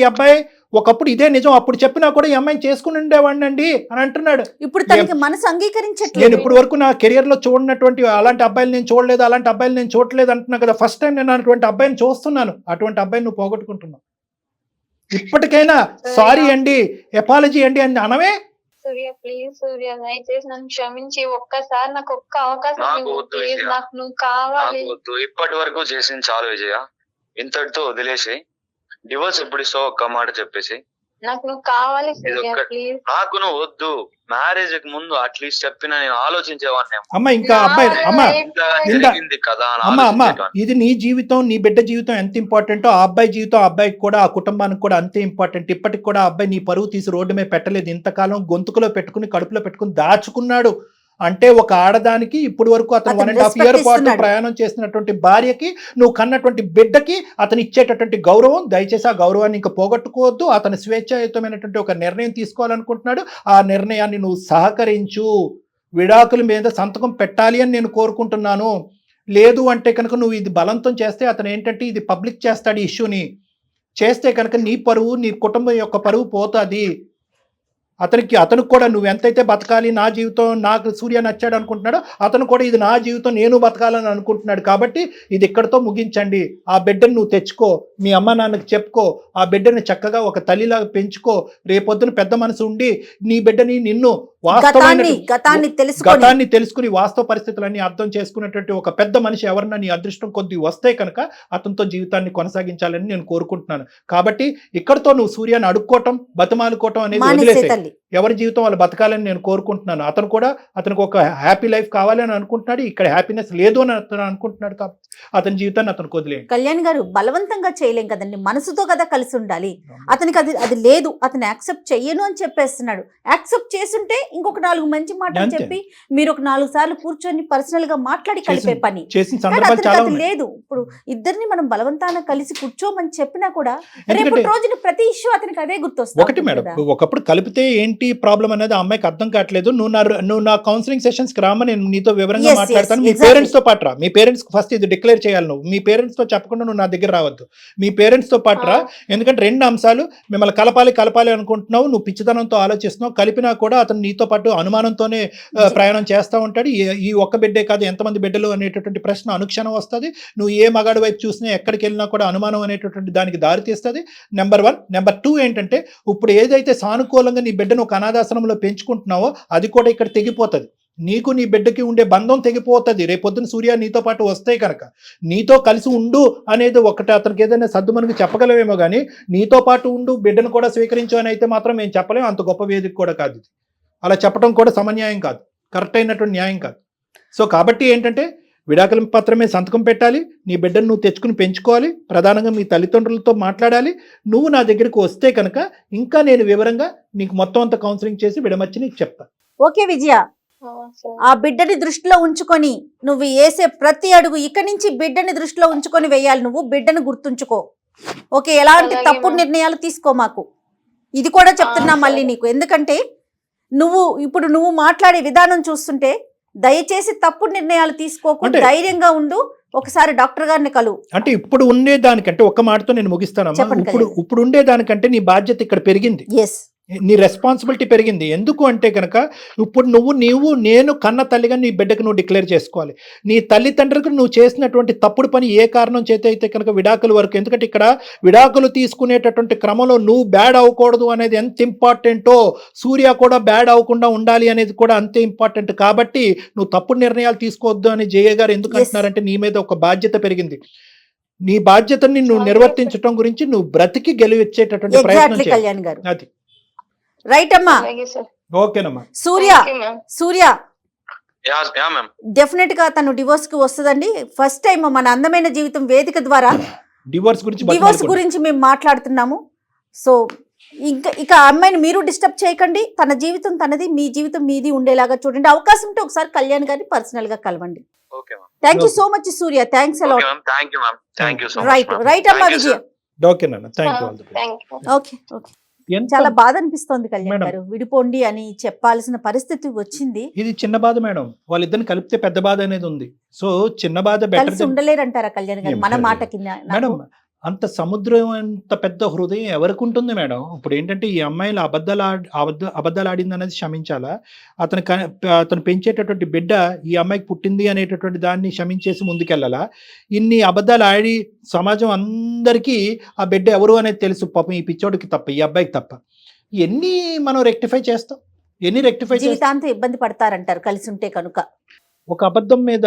ఈ అబ్బాయి? ఒకప్పుడు ఇదే నిజం, అప్పుడు చెప్పినా కూడా ఈ అమ్మాయిని చేసుకుని ఉండేవాడిని అండి అని అంటున్నాడు. ఇప్పుడు తనకి మనసు అంగీకరించట్లేదు. నేను ఇప్పటి వరకు నా కెరియర్ లో చూడనటువంటి అలాంటి అబ్బాయిలు నేను చూడలేదు, అలాంటి అబ్బాయిలు నేను చూడలేదు అంటున్నా కదా. ఫస్ట్ టైం నేను అటువంటి అబ్బాయిని చూస్తున్నాను. అటువంటి అబ్బాయిని నువ్వు పోగొట్టుకుంటున్నావు. ఇప్పటికైనా సారీ అండి, ఎపాలజీ అండి అని అనవే. సూర్య ప్లీజ్, సూర్య దయచేసి నన్ను క్షమించి ఒక్కసారి నాకు ఒక్క అవకాశం నాకు నువ్వు కావాలి. ఇప్పటి వరకు చేసింది చాలు విజయ, ఇంతటితో వదిలేసి డివోర్స్ ఎప్పుడు ఇస్తావు ఒక్క మాట చెప్పేసి. నాకు నువ్వు కావాలి సూర్య ప్లీజ్. నాకు నువ్వు వద్దు, మ్యారేజ్ కి ముందు అట్లీస్ట్ చెప్పినా నేను ఆలోచించేవాడిని. అమ్మ ఇంకా అబ్బాయి అమ్మ ఇది నీ జీవితం, నీ బిడ్డ జీవితం ఎంత ఇంపార్టెంటో ఆ అబ్బాయి జీవితం, ఆ అబ్బాయికి కూడా ఆ కుటుంబానికి కూడా అంతే ఇంపార్టెంట్. ఇప్పటికి కూడా ఆ అబ్బాయి నీ పరువు తీసి రోడ్డు మీద పెట్టలేదు. ఇంతకాలం గొంతుకులో పెట్టుకుని కడుపులో పెట్టుకుని దాచుకున్నాడు. అంటే ఒక ఆడదానికి ఇప్పుడు వరకు అతను 1.5 year పాటు ప్రయాణం చేసినటువంటి భార్యకి, నువ్వు కన్నటువంటి బిడ్డకి అతను ఇచ్చేటటువంటి గౌరవం, దయచేసి ఆ గౌరవాన్ని ఇంకా పోగొట్టుకోవద్దు. అతను స్వేచ్ఛాయుతమైనటువంటి ఒక నిర్ణయం తీసుకోవాలనుకుంటున్నాడు. ఆ నిర్ణయాన్ని నువ్వు సహకరించు. విడాకుల మీద సంతకం పెట్టాలి అని నేను కోరుకుంటున్నాను. లేదు అంటే కనుక నువ్వు ఇది బలవంతం చేస్తే అతను ఏంటంటే ఇది పబ్లిక్ చేస్తాడు ఇష్యూని. చేస్తే కనుక నీ పరువు, నీ కుటుంబం యొక్క పరువు పోతుంది. అతనికి కూడా నువ్వు ఎంతైతే బతకాలి, నా జీవితం నాకు సూర్య నచ్చాడు అనుకుంటున్నాడో అతను కూడా ఇది నా జీవితం నేను బతకాలని అనుకుంటున్నాడు. కాబట్టి ఇది ఇక్కడతో ముగించండి. ఆ బిడ్డను నువ్వు తెచ్చుకో, మీ అమ్మ నాన్నకి చెప్పుకో, ఆ బిడ్డని చక్కగా ఒక తల్లిలాగా పెంచుకో. రేపొద్దున పెద్ద మనసు ఉండి నీ బిడ్డని నిన్ను గతాన్ని తెలుసుకుని వాస్తవ పరిస్థితులన్నీ అర్థం చేసుకునేటువంటి ఒక పెద్ద మనిషి ఎవరన్నా నీ అదృష్టం కొద్ది వస్తే కనుక అతనితో జీవితాన్ని కొనసాగించాలని నేను కోరుకుంటున్నాను. కాబట్టి ఇక్కడతో నువ్వు సూర్యాన్ని అడుక్కోవటం, బతిమాలుకోవటం అనేది వదిలేసే. ఎవరి జీవితం వాళ్ళు బతకాలని నేను కోరుకుంటున్నాను. అతనికి ఒక హ్యాపీ లైఫ్ కావాలని అనుకుంటున్నాడు. ఇక్కడ హ్యాపీనెస్ లేదు అని అతను అనుకుంటున్నాడు. కాబట్టి అతని జీవితాన్ని అతను వదిలేయండి. కళ్యాణ్ గారు బలవంతంగా చేయలేం కదండి, మనసుతో కదా కలిసి ఉండాలి. అతనికి అది లేదు, అతను యాక్సెప్ట్ చెయ్యను అని చెప్పేస్తున్నాడు. యాక్సెప్ట్ చేస్తుంటే ఇంకొక 4 మంచి మాటలు చెప్పి మీరు ఒక 4 సార్లు కూర్చొని పర్సనల్ గా మాట్లాడి కలిపే పని లేదు. ఇప్పుడు ఇద్దరిని మనం బలవంతాన కలిసి కూర్చోమని చెప్పినా కూడా రేపు రోజున ప్రతి ఇష్యూ అతనికి అదే గుర్తొస్తుంది. ఒకటి మేడం, ఒకప్పుడు కలిపితే ఏంటి ఏంటి ప్రాబ్లం అనేది ఆ అమ్మాయికి అర్థం కావట్లేదు. నువ్వు నా కౌన్సిలింగ్ సెషన్స్ కి రామని నేను నీతో వివరంగా Yes, మాట్లాడతాను. yes, మీ exactly. పేరెంట్స్ తో పాటు రా. మీ పేరెంట్స్ ఫస్ట్ ఇది డిక్లేర్ చేయాలి. నువ్వు మీ పేరెంట్స్ తో చెప్పకుండా నువ్వు నా దగ్గర రావద్దు. మీ పేరెంట్స్ తో పాటు రా. ఎందుకంటే 2 అంశాలు, మిమ్మల్ని కలపాలి అనుకుంటున్నావు, నువ్వు పిచ్చితనంతో ఆలోచిస్తున్నావు. కలిపినా కూడా అతను నీతో పాటు అనుమానంతోనే ప్రయాణం చేస్తూ ఉంటాడు. ఈ ఒక్క బిడ్డే కాదు, ఎంతమంది బిడ్డలు అనేటటువంటి ప్రశ్న అనుక్షణం వస్తుంది. నువ్వు ఏ మగాడి వైపు చూసినా ఎక్కడికి వెళ్ళినా కూడా అనుమానం అనేటటువంటి దానికి దారి తీస్తుంది. నెంబర్ 1. నెంబర్ 2 ఏంటంటే, ఇప్పుడు ఏదైతే సానుకూలంగా నీ బిడ్డను ఒక అనాథాశ్రమంలో పెంచుకుంటున్నావో అది కూడా ఇక్కడ తెగిపోతుంది. నీకు నీ బిడ్డకి ఉండే బంధం తెగిపోతుంది. రేపొద్దున సూర్య నీతో పాటు వస్తే కనుక నీతో కలిసి ఉండు అనేది ఒకటి అతనికి ఏదైనా సర్దు మనకి చెప్పగలవేమో కానీ నీతో పాటు ఉండు, బిడ్డను కూడా స్వీకరించు అని అయితే మాత్రం మేము చెప్పలేము. అంత గొప్ప వేదిక కూడా కాదు ఇది. అలా చెప్పడం కూడా సమన్యాయం కాదు, కరెక్ట్ అయినటువంటి న్యాయం కాదు. సో కాబట్టి ఏంటంటే, విడాకుల పత్రమే సంతకం పెట్టాలి. నీ బిడ్డను నువ్వు తెచ్చుకుని పెంచుకోవాలి. ప్రధానంగా మీ తల్లిదండ్రులతో మాట్లాడాలి. నువ్వు నా దగ్గరికి వస్తే కనుక ఇంకా నేను వివరంగా నీకు మొత్తం అంతా కౌన్సిలింగ్ చేసి విడమర్చి నీకు చెప్తా. ఓకే విజయ, ఆ బిడ్డని దృష్టిలో ఉంచుకొని నువ్వు వేసే ప్రతి అడుగు ఇక్కడి నుంచి బిడ్డని దృష్టిలో ఉంచుకొని వేయాలి. నువ్వు బిడ్డను గుర్తుంచుకో. ఓకే, ఎలాంటి తప్పుడు నిర్ణయాలు తీసుకో మాకు. ఇది కూడా చెప్తున్నా మళ్ళీ నీకు, ఎందుకంటే నువ్వు మాట్లాడే విధానం చూస్తుంటే దయచేసి తప్పుడు నిర్ణయాలు తీసుకోకుండా ధైర్యంగా ఉండు. ఒకసారి డాక్టర్ గారిని కలువు. అంటే ఇప్పుడు ఉండేదానికంటే ఒక్క మాటతో నేను ముగిస్తానమ్మా. ఇప్పుడు ఉండేదానికంటే నీ బాధ్యత ఇక్కడ పెరిగింది. ఎస్, నీ రెస్పాన్సిబిలిటీ పెరిగింది. ఎందుకు అంటే కనుక ఇప్పుడు నేను కన్న తల్లిగా నీ బిడ్డకు నువ్వు డిక్లేర్ చేసుకోవాలి. నీ తల్లిదండ్రులకు నువ్వు చేసినటువంటి తప్పుడు పని ఏ కారణం చేత అయితే కనుక విడాకుల వరకు, ఎందుకంటే ఇక్కడ విడాకులు తీసుకునేటటువంటి క్రమంలో నువ్వు బ్యాడ్ అవ్వకూడదు అనేది ఎంత ఇంపార్టెంటో, సూర్య కూడా బ్యాడ్ అవ్వకుండా ఉండాలి అనేది కూడా అంతే ఇంపార్టెంట్. కాబట్టి నువ్వు తప్పుడు నిర్ణయాలు తీసుకోవద్దు అని జయ గారు ఎందుకు అంటున్నారంటే, నీ మీద ఒక బాధ్యత పెరిగింది. నీ బాధ్యతని నువ్వు నిర్వర్తించడం గురించి నువ్వు బ్రతికి గెలిచేటటువంటి ప్రయత్నం చేయాలి. అది రైట్ అమ్మా. ఓకేనమ్మా. సూర్య డెఫినెట్ గా తను డివోర్స్ కి వస్తుందండి. ఫస్ట్ టైం మన అందమైన జీవితం వేదిక ద్వారా డివోర్స్ గురించి మేము మాట్లాడుతున్నాము. సో ఇక అమ్మాయిని మీరు డిస్టర్బ్ చేయకండి. తన జీవితం తనది, మీ జీవితం మీది ఉండేలాగా చూడండి. అవకాశం ఉంటే ఒకసారి కళ్యాణ్ గారిని పర్సనల్ గా కలవండి. Thank you so much Surya. Thanks a lot. Right అమ్మా విజయ. ఓకే. చాలా బాధ అనిపిస్తోంది కళ్యాణ్ గారు, విడిపోండి అని చెప్పాల్సిన పరిస్థితి వచ్చింది. ఇది చిన్న బాధ మేడం, వాళ్ళిద్దరిని కలిపితే పెద్ద బాధ అనేది ఉంది. సో చిన్న బాధ కలిసి ఉండలేరంటారా కళ్యాణ్ గారు? మన మాట కింద మేడం, అంత సముద్రం అంత పెద్ద హృదయం ఎవరికి ఉంటుంది మేడం? ఇప్పుడు ఏంటంటే, ఈ అమ్మాయిలు అబద్ధాలు ఆడింది అనేది క్షమించాలా? అతను పెంచేటటువంటి బిడ్డ ఈ అమ్మాయికి పుట్టింది అనేటటువంటి దాన్ని క్షమించేసి ముందుకెళ్ళాలా? ఇన్ని అబద్ధాలు ఆడి సమాజం అందరికీ ఆ బిడ్డ ఎవరు అనేది తెలుసు. పాపం ఈ పిచ్చోడికి తప్ప, ఈ అబ్బాయికి తప్ప. ఎన్ని మనం రెక్టిఫై చేస్తాం? జీవితాంతం ఇబ్బంది పడతారంటారు కలిసి ఉంటే కనుక. ఒక అబద్ధం మీద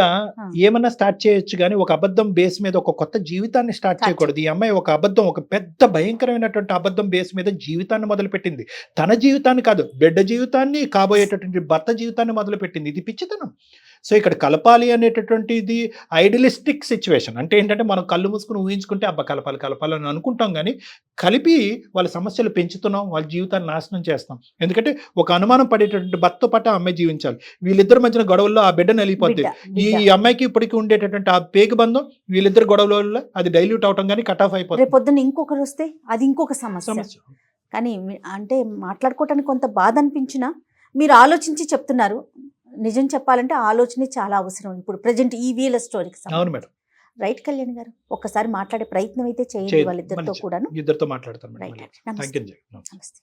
ఏమన్నా స్టార్ట్ చేయొచ్చు కానీ ఒక అబద్ధం బేస్ మీద ఒక కొత్త జీవితాన్ని స్టార్ట్ చేయకూడదు. ఈ అమ్మాయి ఒక పెద్ద భయంకరమైనటువంటి అబద్ధం బేస్ మీద జీవితాన్ని మొదలుపెట్టింది. తన జీవితాన్ని కాదు, బిడ్డ జీవితాన్ని, కాబోయేటటువంటి భర్త జీవితాన్ని మొదలుపెట్టింది. ఇది పిచ్చితనం. సో ఇక్కడ కలపాలి అనేటటువంటిది ఐడియలిస్టిక్ సిచ్యువేషన్. అంటే ఏంటంటే, మనం కళ్ళు మూసుకుని ఊహించుకుంటే అబ్బా కలపాలి అని అనుకుంటాం కానీ కలిపి వాళ్ళ సమస్యలు పెంచుతున్నాం, వాళ్ళ జీవితాన్ని నాశనం చేస్తాం. ఎందుకంటే ఒక అనుమానం పడేటటువంటి భర్తతో పాటు ఆ అమ్మాయి జీవించాలి. వీళ్ళిద్దరి మధ్యన గొడవల్లో ఆ బిడ్డ వెళ్ళిపోద్ది. ఈ అమ్మాయికి ఇప్పటికీ ఉండేటటువంటి ఆ పేగు బంధం వీళ్ళిద్దరు గొడవల అది డైల్యూట్ అవటం కానీ కట్ ఆఫ్ అయిపోతుంది. పొద్దున్న ఇంకొకరు వస్తే అది ఇంకొక సమస్య. కానీ అంటే మాట్లాడుకోవటానికి కొంత బాధ అనిపించినా మీరు ఆలోచించి చెప్తున్నారు. నిజం చెప్పాలంటే ఆలోచన చాలా అవసరం ఇప్పుడు ప్రజెంట్ ఈ వీళ్ళ స్టోరీకి. అవును మేడం. రైట్ కళ్యాణ్ గారు, ఒక్కసారి మాట్లాడే ప్రయత్నం అయితే చేయండి వాళ్ళిద్దరితో కూడా. ఇద్దరితో మాట్లాడతాను. నమస్తే.